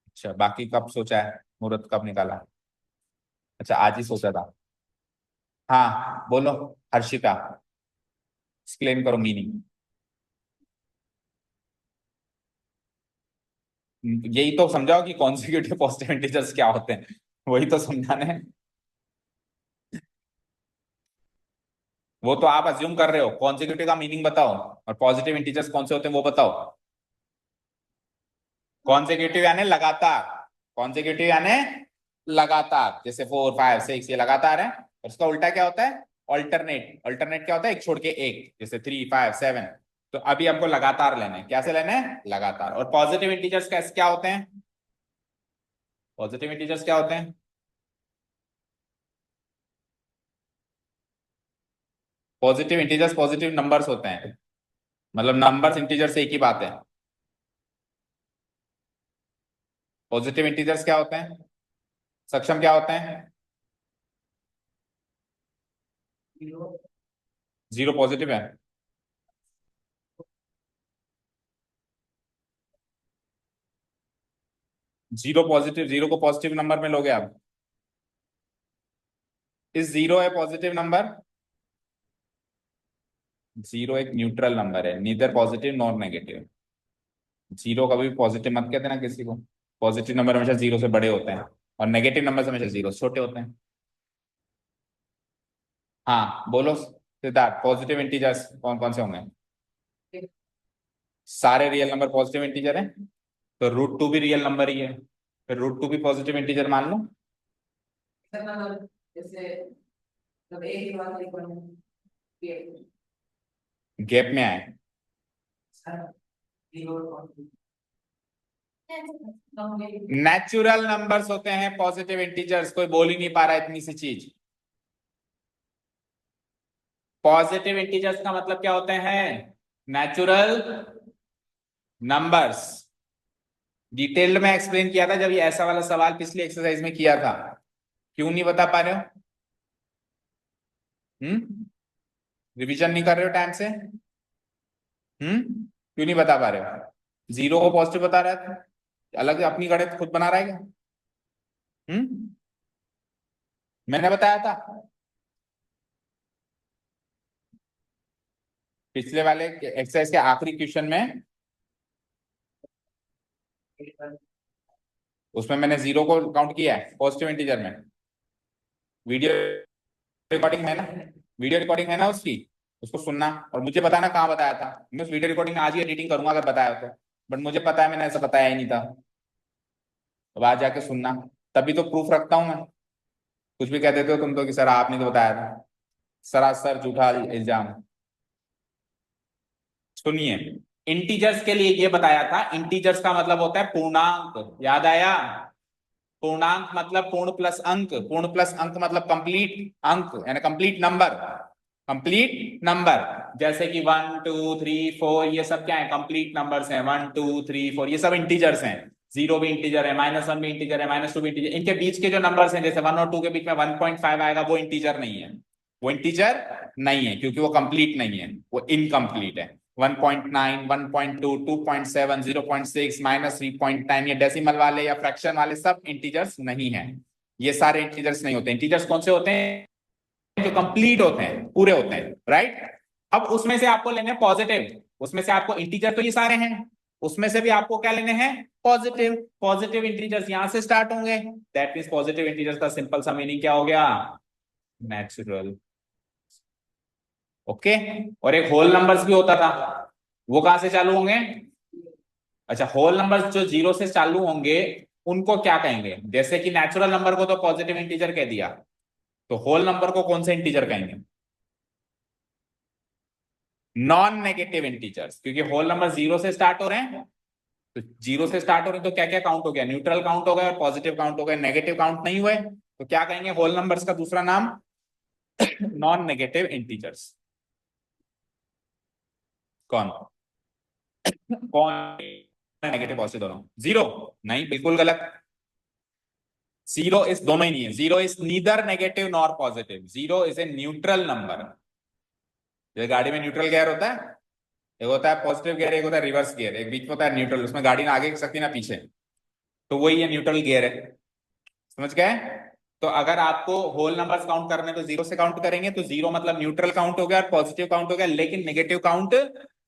अच्छा बाकी कब सोचा है, मुहूर्त कब निकाला। अच्छा आज ही सोचा था। हाँ बोलो, हर्षिता एक्सप्लेन करो मीनिंग। यही तो समझाओ कि कॉन्सिक्यूटिव पॉजिटिव इंटीजर्स क्या होते हैं, वही तो समझाने हैं। वो तो आप अज्यूम कर रहे हो, कॉन्सिक्यूटिव का मीनिंग बताओ, और पॉजिटिव इंटीजर्स कौन से होते हैं वो बताओ। कॉन्सिक्यूटिव यानी लगातार, कॉन्सिक्यूटिव यानी लगातार, जैसे 4 5 6 ये लगातार है। और उसका उल्टा क्या होता है, ऑल्टरनेट, ऑल्टरनेट क्या होता है, एक छोड़ के एक, जैसे 3 5 7। तो अभी हमको लगातार लेना है, कैसे लेना है, लगातार। और पॉजिटिव इंटीजर्स कैसे क्या होते हैं, पॉजिटिव इंटीजर्स क्या होते हैं, पॉजिटिव इंटीजर्स पॉजिटिव नंबर्स होते हैं, मतलब नंबर्स इंटीजर से एक ही बात है। पॉजिटिव इंटीजर्स क्या होते हैं, सक्षम क्या होते हैं, जीरो पॉजिटिव है, जीरो पॉजिटिव, जीरो को पॉजिटिव नंबर में लोगे आप, इस जीरो है पॉजिटिव नंबर, जीरो एक न्यूट्रल नंबर है, neither positive nor negative. Zero कभी पॉजिटिव मत कहते ना किसी को, पॉजिटिव नंबर हमेशा जीरो से बड़े होते हैं, और नेगेटिव नंबर हमेशा जीरो से छोटे होते हैं। हाँ बोलो सिद्धार्थ, पॉजिटिव इंटीजर्स कौन कौन से होंगे, सारे रियल नंबर पॉजिटिव इंटीजर हैं, तो √2 भी रियल नंबर ही है, फिर √2 भी पॉजिटिव इंटीजर मान लो। गैप में आए, नेचुरल नंबर्स होते हैं पॉजिटिव इंटीजर्स, कोई बोल ही नहीं पा रहा इतनी सी चीज। पॉजिटिव इंटीजर्स का मतलब क्या होते हैं, नेचुरल नंबर्स। डिटेल्ड में एक्सप्लेन किया था जब ये ऐसा वाला सवाल पिछली एक्सरसाइज में किया था, क्यों नहीं बता पा रहे हो, रिवीजन नहीं कर रहे हो टाइम से, क्यों नहीं बता पा रहे हो, जीरो को पॉजिटिव बता रहा था, अलग अपनी गणित खुद बना रहा है क्या, मैंने बताया था पिछले वाले एक्सरसाइज के आखिरी क्वेश्चन में, उसमें मैंने जीरो को काउंट किया है पॉजिटिव इंटीजर में, वीडियो रिकॉर्डिंग है ना, वीडियो रिकॉर्डिंग है ना उसकी, उसको सुनना और मुझे बताना कहाँ बताया था। मैं उस वीडियो रिकॉर्डिंग में आज ही एडिटिंग करूंगा अगर बताया हो तो, बट मुझे पता है मैंने ऐसा बताया ही नहीं था। अब आज जाके सुनना, तभी तो प्रूफ रखता हूं मैं, कुछ भी कह देते हो तुम तो कि सर आपने तो बताया था। सरासर झूठा इल्जाम। सुनिए, इंटीजर्स के लिए ये बताया था, इंटीजर्स का मतलब होता है पूर्णांक, याद आया? पूर्णांक मतलब पूर्ण प्लस अंक, पूर्ण प्लस अंक मतलब कंप्लीट अंक, यानी कंप्लीट नंबर, कंप्लीट नंबर। जैसे कि 1 2 3 4 ये सब क्या है? कंप्लीट नंबर्स हैं। 1 2 3 4 ये सब इंटीजर्स हैं। जीरो भी इंटीजर है, -1 भी इंटीजर है, -2 भी इंटीजर। इनके बीच के जो नंबर्स हैं, जैसे 1 और 2 के बीच में 1.5 आएगा, वो इंटीजर नहीं है, वो इंटीजर नहीं है, क्योंकि वो कंप्लीट नहीं है, वो इनकम्प्लीट है। 1.9 1.2 2.7 0.6 -3.9 ये डेसिमल वाले या फ्रैक्शन वाले सब इंटीजर्स नहीं है। ये सारे इंटीजर्स नहीं होते। इंटीजर्स कौन से होते हैं? जो कंप्लीट होते हैं, पूरे होते हैं, राइट। अब उसमें से आपको लेने हैं पॉजिटिव, उसमें से आपको इंटीजर तो ये सारे हैं, उसमें से भी आपको क्या लेने हैं? पॉजिटिव। पॉजिटिव इंटीजर्स यहां से स्टार्ट होंगे, दैट मींस पॉजिटिव इंटीजर्स का सिंपल सा मीनिंग क्या हो गया? नेचुरल। ओके। और एक होल नंबर्स भी होता था, वो कहां से चालू होंगे? अच्छा, होल नंबर्स जो जीरो से चालू होंगे उनको क्या कहेंगे? जैसे कि नेचुरल नंबर को तो पॉजिटिव इंटीजर कह दिया, तो होल नंबर को कौन से इंटीजर कहेंगे? नॉन नेगेटिव इंटीजर्स, क्योंकि होल नंबर जीरो से स्टार्ट हो रहे हैं। तो जीरो से स्टार्ट हो रहे हैं तो क्या क्या काउंट हो गया? न्यूट्रल काउंट हो गया और पॉजिटिव काउंट हो गया, नेगेटिव काउंट नहीं हुए। तो क्या कहेंगे होल नंबर्स का दूसरा नाम? Non negative integers. कौन कौन? नेगेटिव पॉजिटिव दोनों? जीरो? नहीं, बिल्कुल गलत। जीरो इज दोनों ही नहीं है, zero is neither negative nor positive, zero is a neutral number. जैसे गाड़ी में न्यूट्रल गियर होता है, एक होता है पॉजिटिव गियर, एक होता है रिवर्स गियर, एक बीच में होता है न्यूट्रल, उसमें गाड़ी ना आगे की सकती ना पीछे, तो वही है न्यूट्रल गियर है। समझ गए? तो अगर आपको होल नंबर्स काउंट करने तो जीरो से काउंट करेंगे, तो जीरो मतलब न्यूट्रल काउंट हो गया और पॉजिटिव काउंट हो गया, लेकिन नेगेटिव काउंट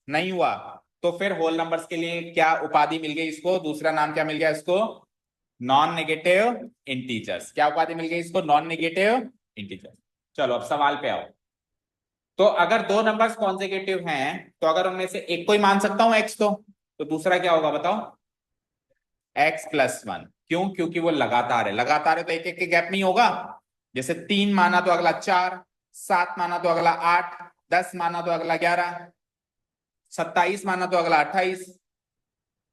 नहीं हुआ। तो फिर होल नंबर्स के लिए क्या उपाधि मिल गई इसको? दूसरा नाम क्या मिल गया इसको? Non negative integers. क्या उपाधि मिल गई इसको? Non negative integers. चलो अब सवाल पे आओ। तो अगर दो नंबर्स कॉन्सेक्यूटिव हैं, तो अगर उनमें से एक को ही मान सकता हूं एक्स, तो दूसरा क्या होगा बताओ? x+1। क्यों? क्योंकि वो लगातार है, लगातार है तो एक एक के गैप नहीं होगा। जैसे 3 माना तो अगला 4, 7 माना तो अगला 8, 10 माना तो अगला 11, 27 माना तो अगला 28,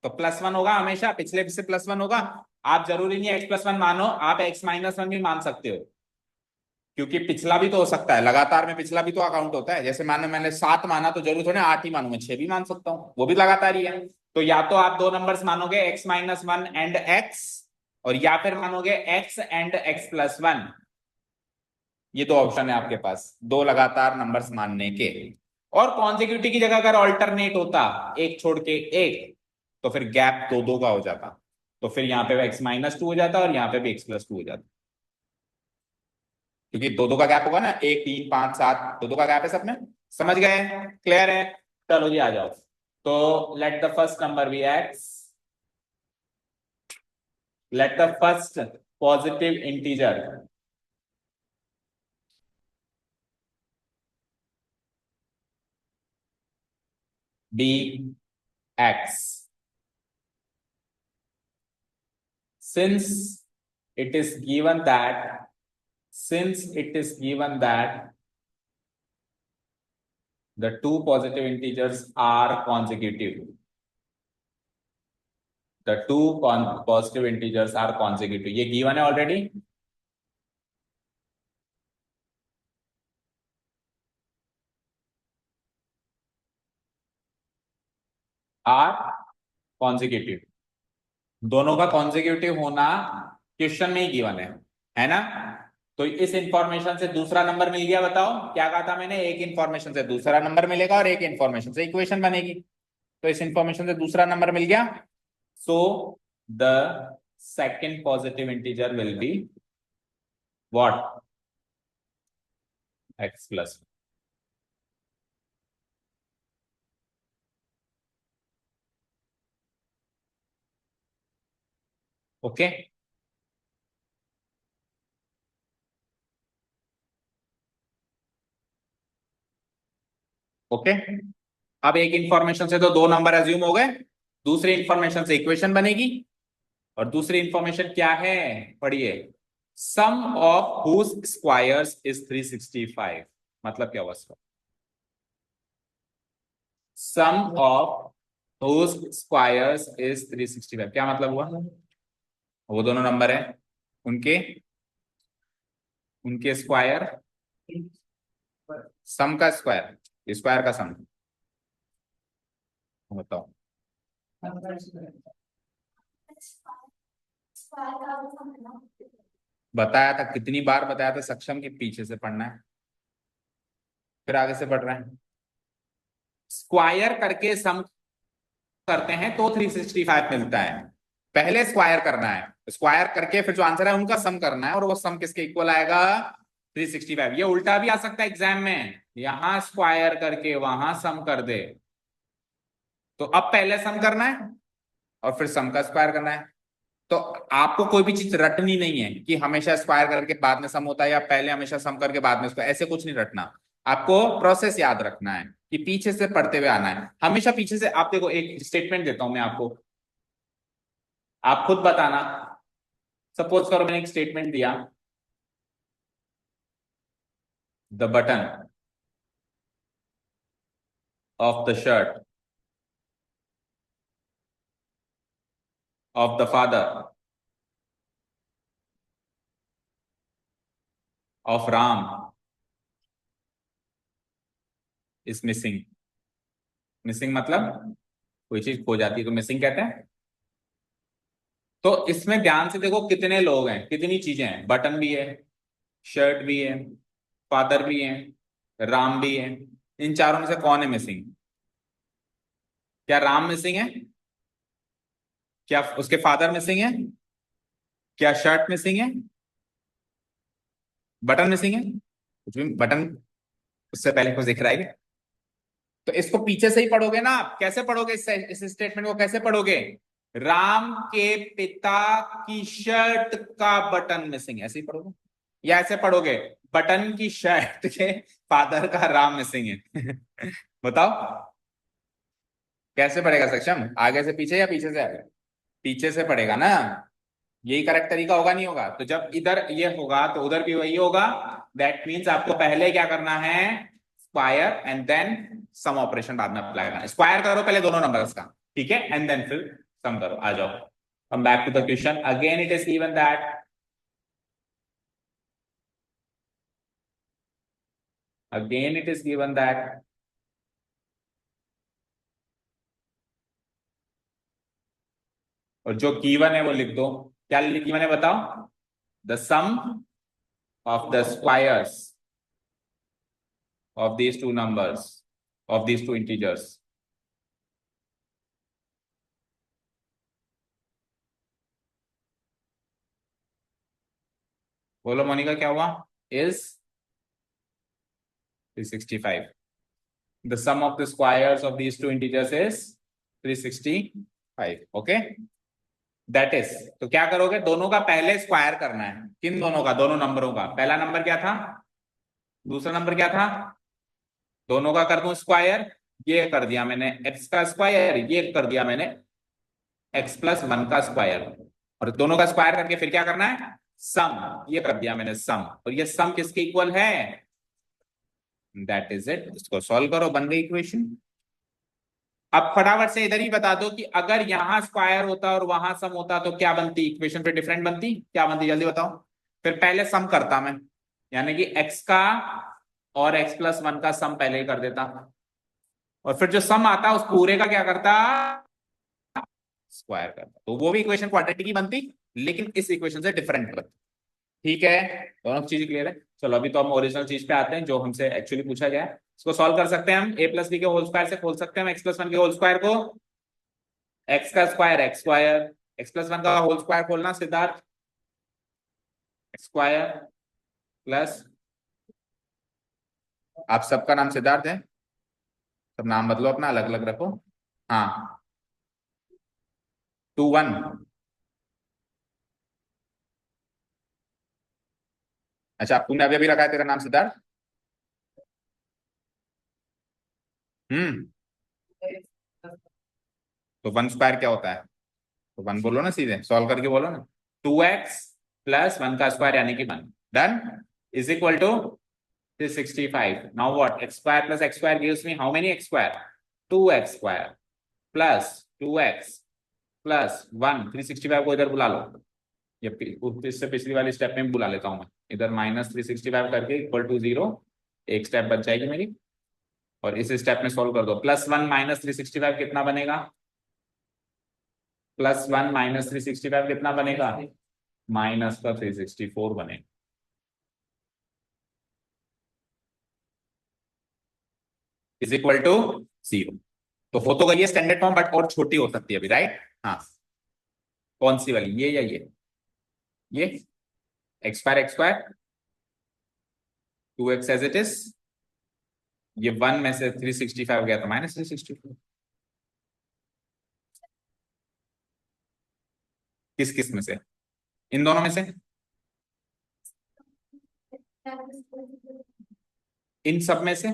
तो +1 होगा हमेशा, पिछले से +1 होगा। आप जरूरी नहीं x+1 मानो, आप x-1 भी मान सकते हो, क्योंकि पिछला भी तो हो सकता है, लगातार में पिछला भी तो अकाउंट होता है। जैसे मानो मैंने 7 माना तो जरूर थोड़ा 8 ही मानूंगा, 6 भी मान सकता हूँ, वो भी लगातार ही है। तो या तो आप दो नंबर्स मानोगे x-1 एंड x, और या फिर मानोगे x एंड x+1। ये दो ऑप्शन है आपके पास, दो लगातार नंबर्स मानने के। और कॉन्जिक्यूटिव की जगह अगर ऑल्टरनेट होता, एक छोड़ के एक, तो फिर गैप दो दो का हो जाता, तो फिर यहाँ पे x-2 हो जाता और यहाँ पे भी x+2 हो जाता, क्योंकि दो दो का गैप होगा ना, 1 3 5 7 दो दो का गैप है सब में। समझ गए? क्लियर है? चलो जी आ जाओ। तो let the first number be x, let the first positive integer be x, since it is given that, since it is given that the two positive integers are consecutive, the two positive integers are consecutive, ये given है ऑलरेडी। आर कॉन्जिक्यूटिव, दोनों का कॉन्जिक्यूटिव होना क्वेश्चन में ही गिवन है ना? तो इस इंफॉर्मेशन से दूसरा नंबर मिल गया। बताओ क्या कहा था मैंने? एक इंफॉर्मेशन से दूसरा नंबर मिलेगा और एक इंफॉर्मेशन से इक्वेशन बनेगी। तो इस इंफॉर्मेशन से दूसरा नंबर मिल गया, so the second positive integer will be what? x+। Okay, okay. अब एक इंफॉर्मेशन से तो दो नंबर एज्यूम हो गए, दूसरी इंफॉर्मेशन से इक्वेशन बनेगी। और दूसरी इंफॉर्मेशन क्या है? पढ़िए, सम ऑफ हुज स्क्वायर्स इज 365। मतलब क्या हुआ इसका? सम ऑफ whose squares is 365, क्या मतलब हुआ? वो दोनों नंबर है, उनके उनके स्क्वायर, सम का स्क्वायर, स्क्वायर का सम, बताओ। बताया था, कितनी बार बताया था सक्षम के पीछे से पढ़ना है, फिर आगे से पढ़ रहे हैं। स्क्वायर करके सम करते हैं तो 365 मिलता है। पहले स्क्वायर करना है, स्क्वायर करके फिर जो आंसर है उनका सम करना है, और वो सम किसके इक्वल आएगा? 365। ये उल्टा भी आ सकता है एग्जाम में, यहां स्क्वायर करके वहां सम कर दे। तो अब पहले सम करना है और फिर सम का स्क्वायर करना है। तो आपको कोई भी चीज रटनी नहीं है कि हमेशा स्क्वायर करके बाद में सम होता है या पहले हमेशा सम करके बाद में स्क्वायर, ऐसे कुछ नहीं रटना। आपको प्रोसेस याद रखना है कि पीछे से पढ़ते हुए आना है, हमेशा पीछे से। आप देखो, एक स्टेटमेंट देता हूं मैं आपको, आप खुद बताना। सपोज करो मैंने एक स्टेटमेंट दिया, the button of the shirt of the father of Ram is missing. Missing मतलब कोई चीज खो जाती है तो मिसिंग कहते हैं। तो इसमें ध्यान से देखो, कितने लोग हैं, कितनी चीजें हैं, बटन भी है, शर्ट भी है, फादर भी है, राम भी है। इन चारों में से कौन है मिसिंग? क्या राम मिसिंग है? क्या उसके फादर मिसिंग है? क्या शर्ट मिसिंग है? बटन मिसिंग है? कुछ भी बटन उससे पहले कुछ दिख रहा है क्या? तो इसको पीछे से ही पढ़ोगे ना आप। कैसे पढ़ोगे इस स्टेटमेंट को कैसे पढ़ोगे? राम के पिता की शर्ट का बटन मिसिंग, ऐसे ही पढ़ोगे? या ऐसे पढ़ोगे, बटन की शर्ट के फादर का राम मिसिंग है? बताओ कैसे पढ़ेगा सक्षम, आगे से पीछे या पीछे से आगे? पीछे से पढ़ेगा ना। यही करेक्ट तरीका होगा, नहीं होगा? तो जब इधर ये होगा तो उधर भी वही होगा। दैट मीन्स आपको पहले क्या करना है? Square and then sum operation बाद में अप्लाई करना। स्क्वायर करो पहले दोनों नंबर्स का, ठीक है, एंड देन फिर सम करो। आ जाओ, come back to the question again. It is given that, again it is given that और जो गिवन है वो लिख दो। क्या गिवन है बताओ? The sum of the squares of these two numbers, of these two integers. बोलो मोनिका क्या हुआ? Is 365. The sum of the squares of these two integers is 365. Okay? That is, तो क्या करोगे? दोनों का पहले स्क्वायर करना है। किन दोनों का? दोनों नंबरों का। पहला नंबर क्या था? दूसरा नंबर क्या था? दोनों का कर दूं स्क्वायर। ये कर दिया मैंने x का स्क्वायर, ये कर दिया मैंने x+1 का स्क्वायर। और दोनों का स्क्वायर करके फिर क्या करना है? सम। ये कर दिया मैंने सम, और ये सम किसके इक्वल है? That is it. इसको सॉल्व करो, बन गई इक्वेशन। अब फटाफट से इधर ही बता दो कि अगर यहां स्क्वायर होता और वहां सम होता तो क्या बनती इक्वेशन? फिर डिफरेंट बनती, क्या बनती जल्दी बताओ। फिर पहले सम करता मैं, यानी कि x का और x+1 का सम पहले ही कर देता, और फिर जो सम आता उस पूरे का क्या करता? स्क्वायर करता। तो वो भी इक्वेशन क्वाड्रेटिक की बनती, लेकिन इस इक्वेशन से डिफरेंट बनती। ठीक है, दोनों चीज क्लियर है। चलो अभी तो हम ओरिजिनल चीज पे आते हैं जो हमसे एक्चुअली पूछा गया है। इसको सॉल्व कर सकते हैं हम। a+b के होल स्क्वायर से खोल सकते हैं हम x+1 के होल स्क्वायर को। x का स्क्वायर x स्क्वायर, x+1 का होल स्क्वायर खोलना सिद्धार्थ, x स्क्वायर प्लस, आप सबका नाम सिद्धार्थ है? सब नाम बदलो अपना, अलग अलग रखो। हाँ, 2 1। अच्छा, तूने अभी अभी रखा है तेरा नाम सिद्धार्थ? हम्म। तो 1 स्क्वायर क्या होता है? तो 1 बोलो ना, सीधे सॉल्व करके बोलो ना। 2x+1 का स्क्वायर यानी कि 1, done, is equal to 365. Now what? X square plus x square gives me how many x square? 2x square plus 2x plus 1. 365 को इधर बुला लो, ये इससे पिछली वाली स्टेप में बुला लेता हूं मैं इधर, माइनस 365 करके इक्वल टू 0, एक स्टेप बच जाएगी मेरी, और इस स्टेप में सॉल्व कर दो। +1 माइनस 365 कितना बनेगा? +1 माइनस 365 कितना बनेगा? माइनस का 364 बनेगा। Is equal to 0। तो हो तो गई है स्टैंडर्ड फॉर्म, बट और छोटी हो सकती है अभी, राइट? हाँ, कौन सी वाली, ये या ये x square 2x as it is, ये 1 में से 365 गया तो माइनस 364। किस किस में से? इन दोनों में से? इन सब में से?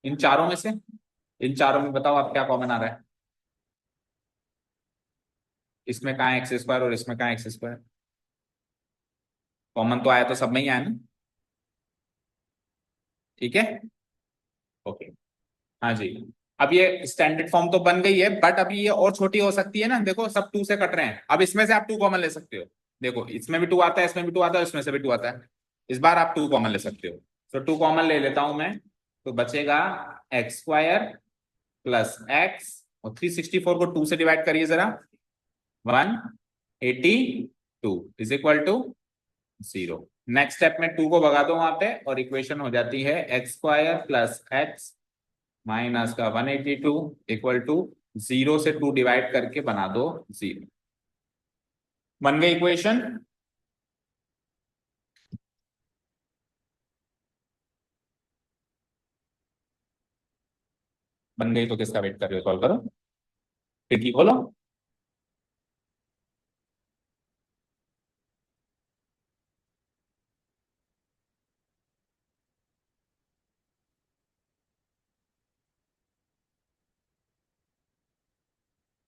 इन चारों में से? इन चारों में बताओ आप क्या कॉमन आ रहा है? इसमें कहाँ एक्स स्क्वायर और इसमें कहाँ एक्स स्क्वायर? कॉमन तो आया तो सब में ही आया ना, ठीक है? ओके, हाँ जी। अब ये स्टैंडर्ड फॉर्म तो बन गई है, बट अभी ये और छोटी हो सकती है ना, देखो सब 2 से कट रहे हैं, अब इसमें से आप 2 कॉमन ले सकते हो। देखो इसमें भी 2 आता है, इसमें भी 2 आता है, इसमें से भी 2 आता है, इस बार आप 2 कॉमन ले सकते हो। तो 2 कॉमन ले लेता हूं मैं, तो बचेगा एक्स स्क्वायर प्लस एक्स, और 364 को 2 से डिवाइड करिए जरा, 182 is equal to 0। Next step में 2 को भगा दो वहां पे, और इक्वेशन हो जाती है x square plus x minus का 182 इक्वल टू 0 से 2 डिवाइड करके बना दो 0। बन गई इक्वेशन? बन गई तो किसका वेट कर रहे हो? सॉल्व करो, खिड़की खोलो।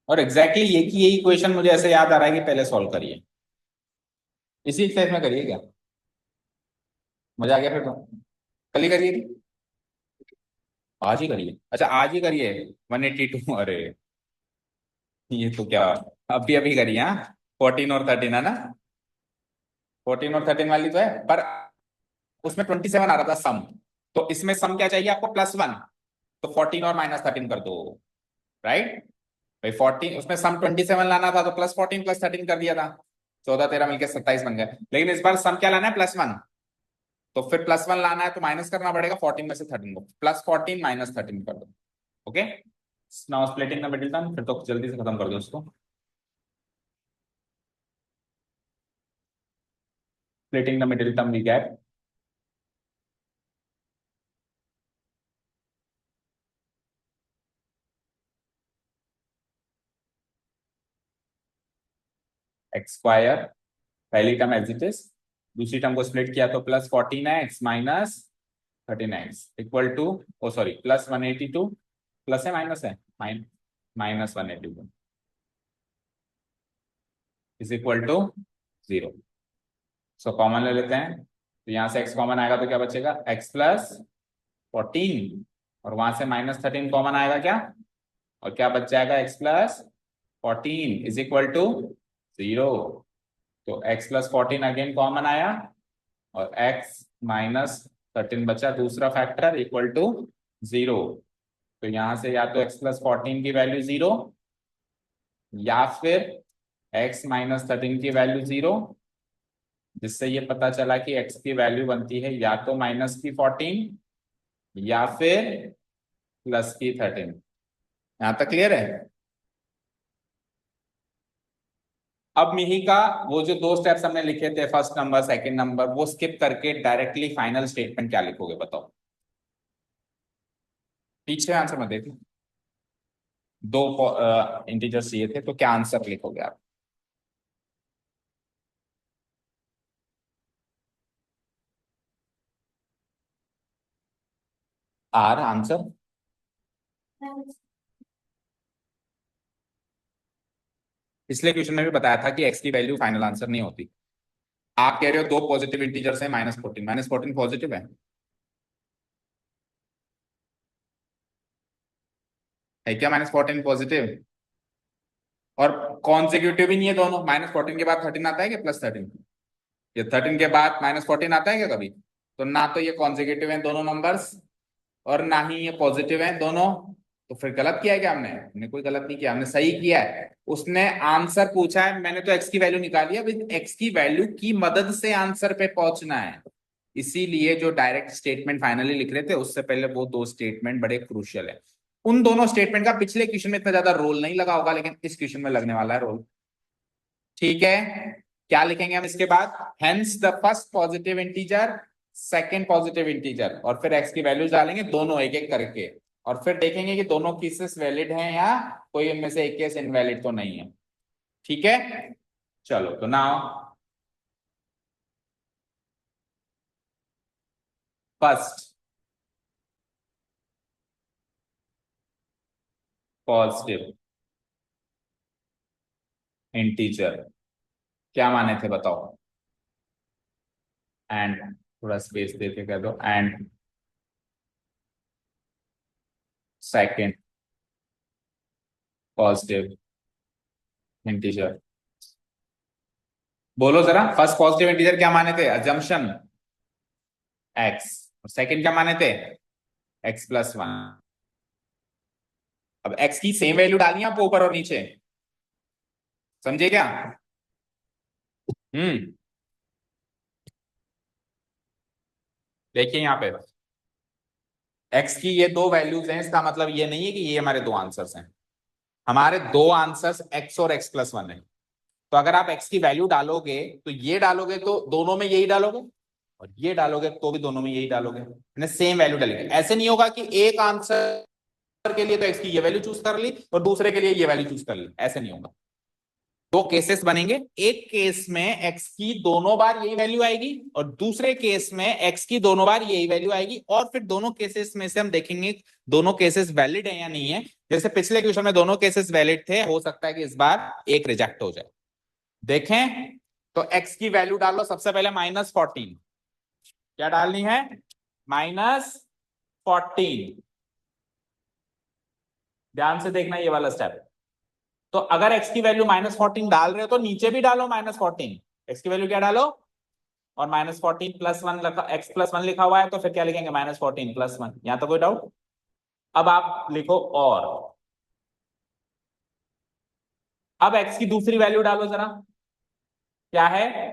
और एग्जैक्टली ये की यही इक्वेशन मुझे ऐसे याद आ रहा है कि पहले सॉल्व करिए, इसी एक्सरसाइज में करिए क्या, मजा आ गया फिर तो। कल ही करिए, आज ही करिए, अच्छा आज ही करिए 182। अरे ये तो क्या, अभी अभी करिए हाँ, 14 और 13 है ना, 14 और 13 वाली तो है, पर उसमें 27 आ रहा था सम, तो इसमें सम क्या चाहिए आपको? +1, तो 14 और -13 कर दो, राइट? भाई 14, उसमें सम 27 लाना था, तो +14 +13 कर दिया था, 14 13 मिलकर 27 बन गए। लेकिन इस बार सम क्या लाना है? +1, तो फिर +1 लाना है तो माइनस करना पड़ेगा 14 में से 13 को, +14 -13 कर दो। Okay, now splitting the middle term, फिर तो जल्दी से खत्म कर दो उसको। Splitting the middle term we get x square, पहली टर्म एज इट इज, दूसरी टर्म को स्प्लिट किया तो +14x -13x equal to, oh sorry, +182, plus है माइनस है, -182 is equal to 0। So common ले लेते हैं, तो यहां से x कॉमन आएगा तो क्या बचेगा? x +14, और वहां से -13 कॉमन आएगा क्या, और क्या बच जाएगा? x +14 is equal to 0। तो x +14 अगेन कॉमन आया, और x -13 बचा, दूसरा फैक्टर इक्वल टू 0। तो यहां से या तो x +14 की वैल्यू 0, या फिर x -13 की वैल्यू 0, जिससे ये पता चला कि x की वैल्यू बनती है या तो -14 या फिर +13। यहां तक क्लियर है? अब मिही का वो जो 2 स्टेप्स हमने लिखे थे, फर्स्ट नंबर सेकंड नंबर, वो स्किप करके डायरेक्टली फाइनल स्टेटमेंट क्या लिखोगे बताओ? पीछे आंसर में देखो, 2 इंटीजर्स चाहिए थे, तो क्या आंसर लिखोगे आप? Our answer? पिछले क्वेश्चन में भी बताया था कि एक्स की वैल्यू फाइनल आंसर नहीं होती। आप कह रहे हो 2 पॉजिटिव इंटीजर्स है, -14, -14 पॉजिटिव है, है क्या -14 पॉजिटिव? और कॉन्सेक्यूटिव भी नहीं है दोनों। -14 के बाद 13 आता है कि +13? ये 13 के बाद -14 आता है क्या कभी? तो ना तो ये कॉन्सेक्यूटिव है दोनों नंबर्स, और ना ही ये पॉजिटिव है दोनों। तो फिर गलत किया है क्या हमने? हमने कोई गलत नहीं किया, हमने सही किया है। उसने आंसर पूछा है, मैंने तो एक्स की वैल्यू निकाली है, अब एक्स की वैल्यू की मदद से आंसर पे पहुंचना है। इसीलिए जो डायरेक्ट स्टेटमेंट फाइनली लिख रहे थे उससे पहले वो दो स्टेटमेंट बड़े क्रूशियल है। उन दोनों स्टेटमेंट का पिछले क्वेश्चन में इतना ज्यादा रोल नहीं लगा होगा, लेकिन इस क्वेश्चन में लगने वाला है रोल। ठीक है, क्या लिखेंगे हम इसके बाद? Hence the first positive integer, second positive integer, और फिर एक्स की वैल्यूज डालेंगे दोनों एक एक करके, और फिर देखेंगे कि दोनों केसेस वैलिड हैं या कोई इनमें से एक केस इनवैलिड तो नहीं है। ठीक है, चलो तो नाउ फर्स्ट पॉजिटिव इंटीजर क्या माने थे बताओ? एंड थोड़ा स्पेस देके कह दो, एंड सेकंड पॉजिटिव इंटीजर। बोलो जरा, फर्स्ट पॉजिटिव इंटीजर क्या माने थे? अजम्पशन एक्स, और सेकंड क्या माने थे? x+1। अब x की सेम वैल्यू डालनी है आपको ऊपर और नीचे, समझे क्या? हम्म, देखिए यहाँ पे x की ये दो वैल्यूज हैं, इसका मतलब ये नहीं है कि ये हमारे दो आंसर्स हैं। हमारे दो आंसर्स x और x+1 है। तो अगर आप x की वैल्यू डालोगे तो ये डालोगे तो दोनों में यही डालोगे, और ये डालोगे तो भी दोनों में यही डालोगे, सेम वैल्यू डालेंगे। ऐसे नहीं होगा कि एक आंसर के लिए तो x की ये वैल्यू चूज कर ली और दूसरे के लिए ये वैल्यू चूज कर ली, ऐसे नहीं होगा। दो केसेस बनेंगे, एक केस में x की दोनों बार यही वैल्यू आएगी और दूसरे केस में x की दोनों बार यही वैल्यू आएगी, और फिर दोनों केसेस में से हम देखेंगे दोनों केसेस वैलिड है या नहीं है। जैसे पिछले क्वेश्चन में दोनों केसेस वैलिड थे, हो सकता है कि इस बार एक रिजेक्ट हो जाए। देखें तो x की वैल्यू डालो सबसे पहले -14। क्या डालनी है? -14। ध्यान से देखना ये वाला स्टेप। तो अगर x की वैल्यू -14 डाल रहे हो तो नीचे भी डालो -14। x की वैल्यू क्या डालो? और -14+1 लिखा, x+1 लिखा हुआ है तो फिर क्या लिखेंगे? -14+1। यहां तो कोई डाउट? अब आप लिखो और, अब x की दूसरी वैल्यू डालो जरा, क्या है?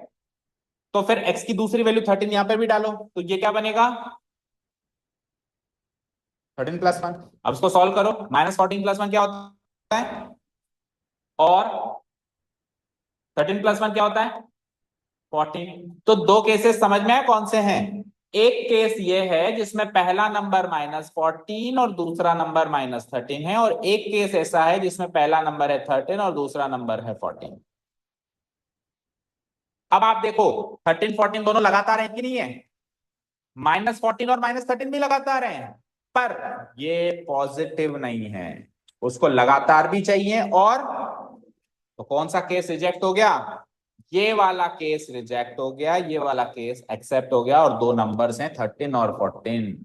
तो फिर x की दूसरी वैल्यू 13 यहां पर भी डालो, तो ये क्या बनेगा? 13+1। अब इसको सॉल्व करो, -14+1 क्या होता है? और 13+1 क्या होता है? 14। तो दो केसेस समझ में आए कौन से हैं? एक केस ये है जिसमें पहला नंबर -14 और दूसरा नंबर -13 है, और एक केस ऐसा है जिसमें पहला नंबर है 13 और दूसरा नंबर है 14। अब आप देखो 13 14 दोनों लगातार है कि नहीं है? -14 और -13 भी लगातार हैं, पर ये पॉजिटिव नहीं है, उसको लगातार भी चाहिए। और तो कौन सा केस रिजेक्ट हो गया? ये वाला केस रिजेक्ट हो गया, ये वाला केस एक्सेप्ट हो गया, और दो नंबर्स हैं 13 और 14।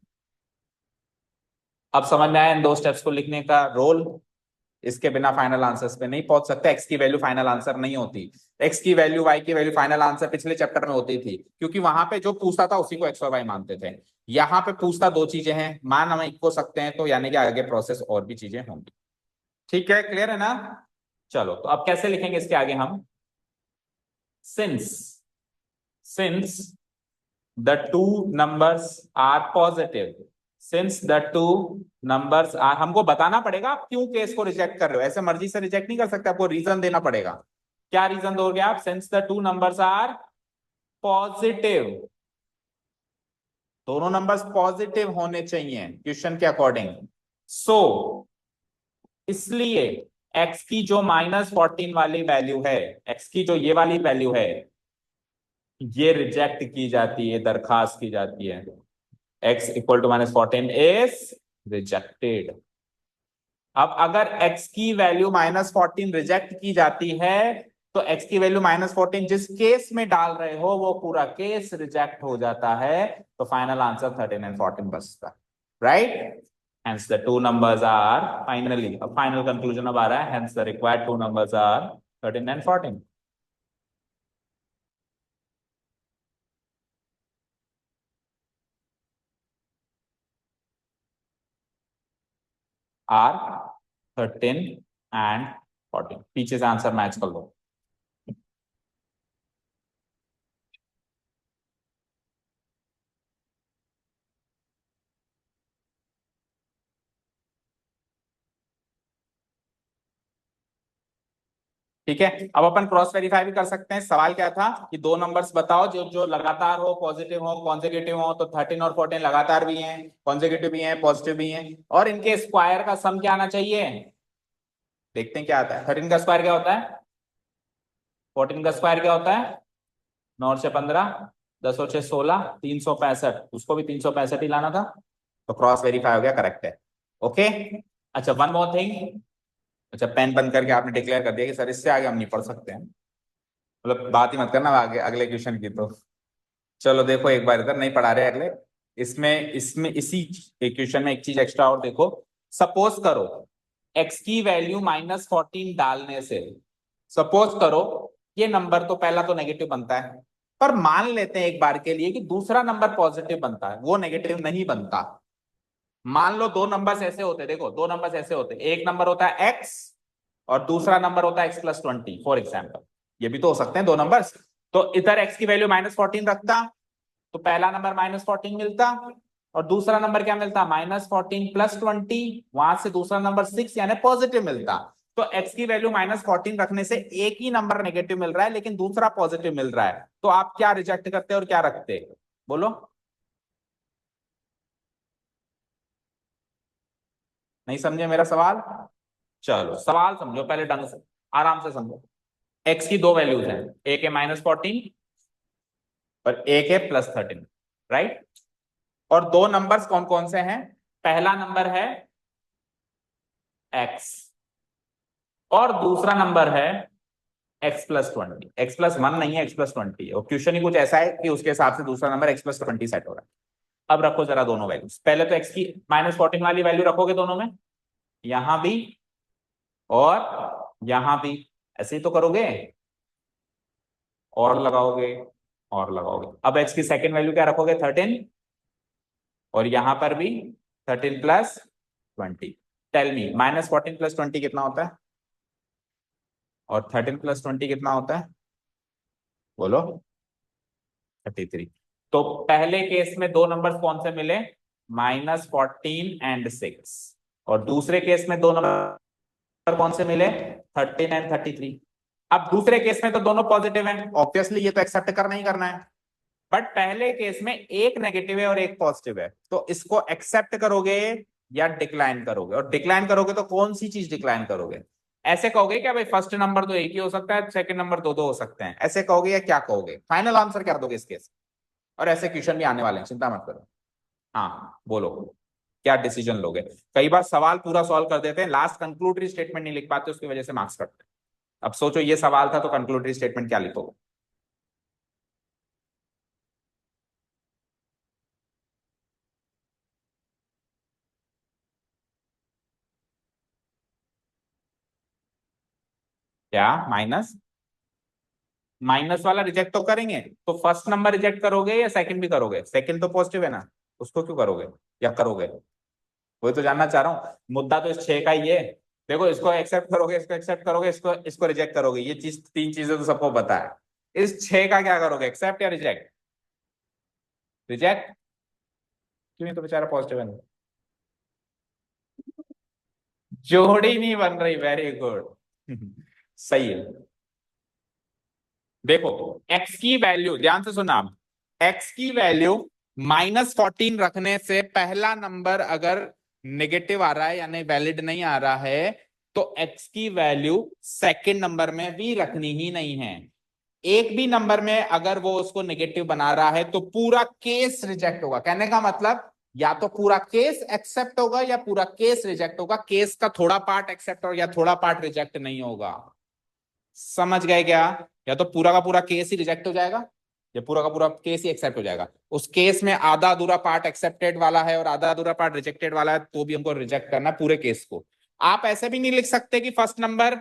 अब समझ में आया इन दो स्टेप्स को लिखने का रोल? इसके बिना फाइनल आंसर्स पे नहीं पहुंच सकते। एक्स की वैल्यू फाइनल आंसर नहीं होती। एक्स की वैल्यू, वाई की वैल्यू फाइनल आंसर पिछले चैप्टर में होती थी, क्योंकि वहां पे जो पूछता था उसी को एक्स और वाई मानते थे। यहाँ पे पूछता दो चीजें हैं, मान हम एक को सकते हैं, तो यानी कि आगे प्रोसेस और भी चीजें होंगी। ठीक है, क्लियर है ना? चलो तो अब कैसे लिखेंगे इसके आगे हम? Since the two numbers are positive, since the two numbers are, हमको बताना पड़ेगा आप क्यों केस को रिजेक्ट कर रहे हो, ऐसे मर्जी से रिजेक्ट नहीं कर सकते, आपको रीजन देना पड़ेगा। क्या रीजन दोगे आप? Since the two numbers are positive, दोनों नंबर्स पॉजिटिव होने चाहिए क्वेश्चन के अकॉर्डिंग। सो इसलिए x की जो -14 वाली वैल्यू है, x की जो ये वाली वैल्यू है, ये रिजेक्ट की जाती है, दरखास्त की जाती है। x equal to -14 is rejected. अब अगर x की वैल्यू -14 रिजेक्ट की जाती है, तो x की वैल्यू -14 जिस केस में डाल रहे हो वो पूरा केस रिजेक्ट हो जाता है, तो फाइनल आंसर 13 एंड 14 बचता है। Right? hence the two numbers are finally a final conclusion अब आ रहा है, hence the required two numbers are 13 and 14. are 13 and 14. पीछे से आंसर मैच कर लो. ठीक है, अब अपन क्रॉस वेरीफाई भी कर सकते हैं. सवाल क्या था कि दो नंबर्स बताओ जो जो लगातार हो, पॉजिटिव हो, कॉन्सेक्यूटिव हो. तो 13 और 14 लगातार भी हैं, कॉन्सेक्यूटिव भी हैं, पॉजिटिव भी हैं, और इनके स्क्वायर का सम क्या आना चाहिए. देखते हैं क्या आता है. 13 का स्क्वायर क्या होता है, 14 का स्क्वायर क्या होता है, 9 और 6 15, 10 और 6 16, 365. उसको भी 365 ही लाना था. तो क्रॉस वेरीफाई हो गया, करेक्ट है. ओके. अच्छा, वन मोर थिंग. अच्छा, पेन बंद करके आपने डिक्लेयर कर दिया कि सर इससे आगे हम नहीं पढ़ सकते हैं. मतलब बात ही मत करना आगे अगले क्वेश्चन की. तो चलो देखो एक बार इधर, नहीं पढ़ा रहे अगले. इसमें इसमें इसी क्वेश्चन में एक चीज एक्स्ट्रा और देखो. सपोज करो x की वैल्यू -14 डालने से, सपोज करो ये नंबर तो पहला तो नेगेटिव बनता है, पर मान लेते हैं एक बार के लिए कि दूसरा नंबर पॉजिटिव बनता है, वो नेगेटिव नहीं बनता. मान लो दो नंबर्स ऐसे होते, देखो दो नंबर्स ऐसे होते, एक नंबर होता है x और दूसरा नंबर होता है x+20 फॉर एग्जाम्पल. ये भी तो हो सकते हैं दो नंबर्स. तो इधर x की वैल्यू -14 रखता तो पहला नंबर -14 मिलता, और दूसरा नंबर क्या मिलता, -14 + 20. वहां से दूसरा नंबर 6 यानी पॉजिटिव मिलता. तो x की वैल्यू -14 रखने से एक ही नंबर नेगेटिव मिल रहा है लेकिन दूसरा पॉजिटिव मिल रहा है. तो आप क्या रिजेक्ट करते और क्या रखते, बोलो. नहीं समझे मेरा सवाल. चलो सवाल समझो पहले ढंग से, आराम से समझो. x की दो वैल्यूज हैं, एक है -14 और एक है +13, राइट. और दो नंबर्स कौन कौन से हैं, पहला नंबर है x और दूसरा नंबर है x+20. x+1 नहीं है, x+20 है. और क्वेश्चन ही कुछ ऐसा है कि उसके हिसाब से दूसरा नंबर x+20 सेट हो रहा है. अब रखो जरा दोनों वैल्यूज. पहले तो x की -14 वाली वैल्यू रखोगे दोनों में, यहां भी और यहां भी. ऐसे ही तो करोगे, और लगाओगे और लगाओगे. अब x की सेकेंड वैल्यू क्या रखोगे, 13, और यहां पर भी 13+20. टेल मी -14 + 20 कितना होता है, और 13+20 कितना होता है, बोलो. 33. तो पहले केस में दो नंबर कौन से मिले, -14 एंड 6, और दूसरे केस में दो नंबर कौन से मिले, 13 एंड 33. अब दूसरे केस में तो दोनों पॉजिटिव हैं, ऑब्वियसली ये तो एक्सेप्ट करना ही करना है. बट पहले केस में एक नेगेटिव है और एक पॉजिटिव है, तो इसको एक्सेप्ट करोगे या डिक्लाइन करोगे. और डिक्लाइन करोगे तो कौन सी चीज डिक्लाइन करोगे, ऐसे कहोगे क्या भाई फर्स्ट नंबर तो एक ही हो सकता है, सेकंड नंबर दो दो हो सकते हैं, ऐसे कहोगे या क्या कहोगे, फाइनल आंसर क्या दोगे इस केस. और ऐसे क्वेश्चन भी आने वाले हैं, चिंता मत करो. हाँ बोलो, क्या डिसीजन लोगे. कई बार सवाल पूरा सॉल्व कर देते हैं, लास्ट कंक्लूडरी स्टेटमेंट नहीं लिख पाते, उसकी वजह से मार्क्स कटते हैं. अब सोचो ये सवाल था तो कंक्लूडरी स्टेटमेंट क्या लिखोगे. क्या माइनस, माइनस वाला रिजेक्ट तो करेंगे, तो फर्स्ट नंबर रिजेक्ट करोगे या सेकंड भी करोगे, सेकंड तो पॉजिटिव है ना, उसको क्यों करोगे या करोगे, वही तो जानना चाह रहा हूँ. मुद्दा तो इस 6 का ही है. देखो इसको एक्सेप्ट करोगे, इसको एक्सेप्ट करोगे, इसको इसको रिजेक्ट करोगे, ये चीज तीन चीजें तो सबको पता है. इस 6 का क्या करोगे, एक्सेप्ट या रिजेक्ट, रिजेक्ट. क्यों, नहीं तो बेचारा पॉजिटिव है. जोड़ी नहीं बन रही, वेरी गुड. सही है. देखो x की वैल्यू ध्यान से सुना, x की वैल्यू -14 रखने से पहला नंबर अगर नेगेटिव आ रहा है यानी वैलिड नहीं आ रहा है, तो x की वैल्यू सेकंड नंबर में भी रखनी ही नहीं है. एक भी नंबर में अगर वो उसको नेगेटिव बना रहा है तो पूरा केस रिजेक्ट होगा. कहने का मतलब या तो पूरा केस एक्सेप्ट होगा या पूरा केस रिजेक्ट होगा, केस का थोड़ा पार्ट एक्सेप्ट होगा या थोड़ा पार्ट रिजेक्ट नहीं होगा. समझ गए क्या, या तो पूरा का पूरा केस ही रिजेक्ट हो जाएगा ये पूरा का पूरा केस ही एक्सेप्ट हो जाएगा। उस केस में आधा अधूरा पार्ट एक्सेप्टेड वाला है और आधा अधूरा पार्ट रिजेक्टेड वाला है, तो भी हमको रिजेक्ट करना है पूरे केस को। आप ऐसे भी नहीं लिख सकते कि फर्स्ट नंबर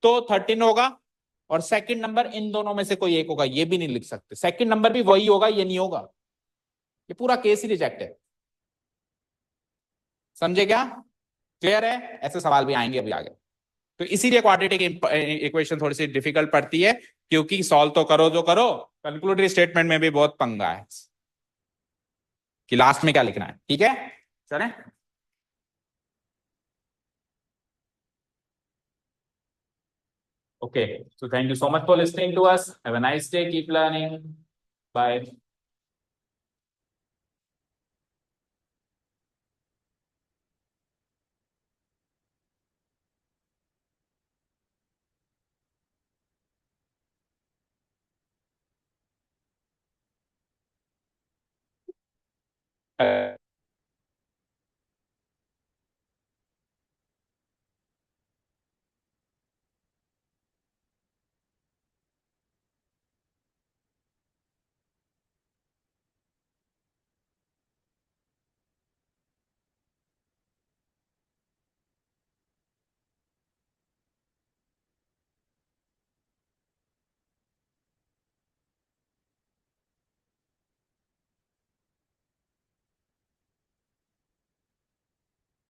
तो 13 होगा और सेकंड नंबर इन दोनों में से कोई एक होगा, ये भी नहीं लिख सकते। सेकंड नंबर भी वही होगा, ये नहीं होगा, ये पूरा केस ही रिजेक्ट है। समझे क्या? क्लियर है? ऐसे सवाल भी आएंगे अभी आगे। तो इसीलिए क्वाड्रेटिक इक्वेशन थोड़ी सी डिफिकल्ट पड़ती है, क्योंकि सॉल्व तो करो जो करो, कंक्लूडरी स्टेटमेंट में भी बहुत पंगा है कि लास्ट में क्या लिखना है। ठीक है, चलें। Okay, so thank you so much for listening to us. Have a nice day. Keep learning. Bye.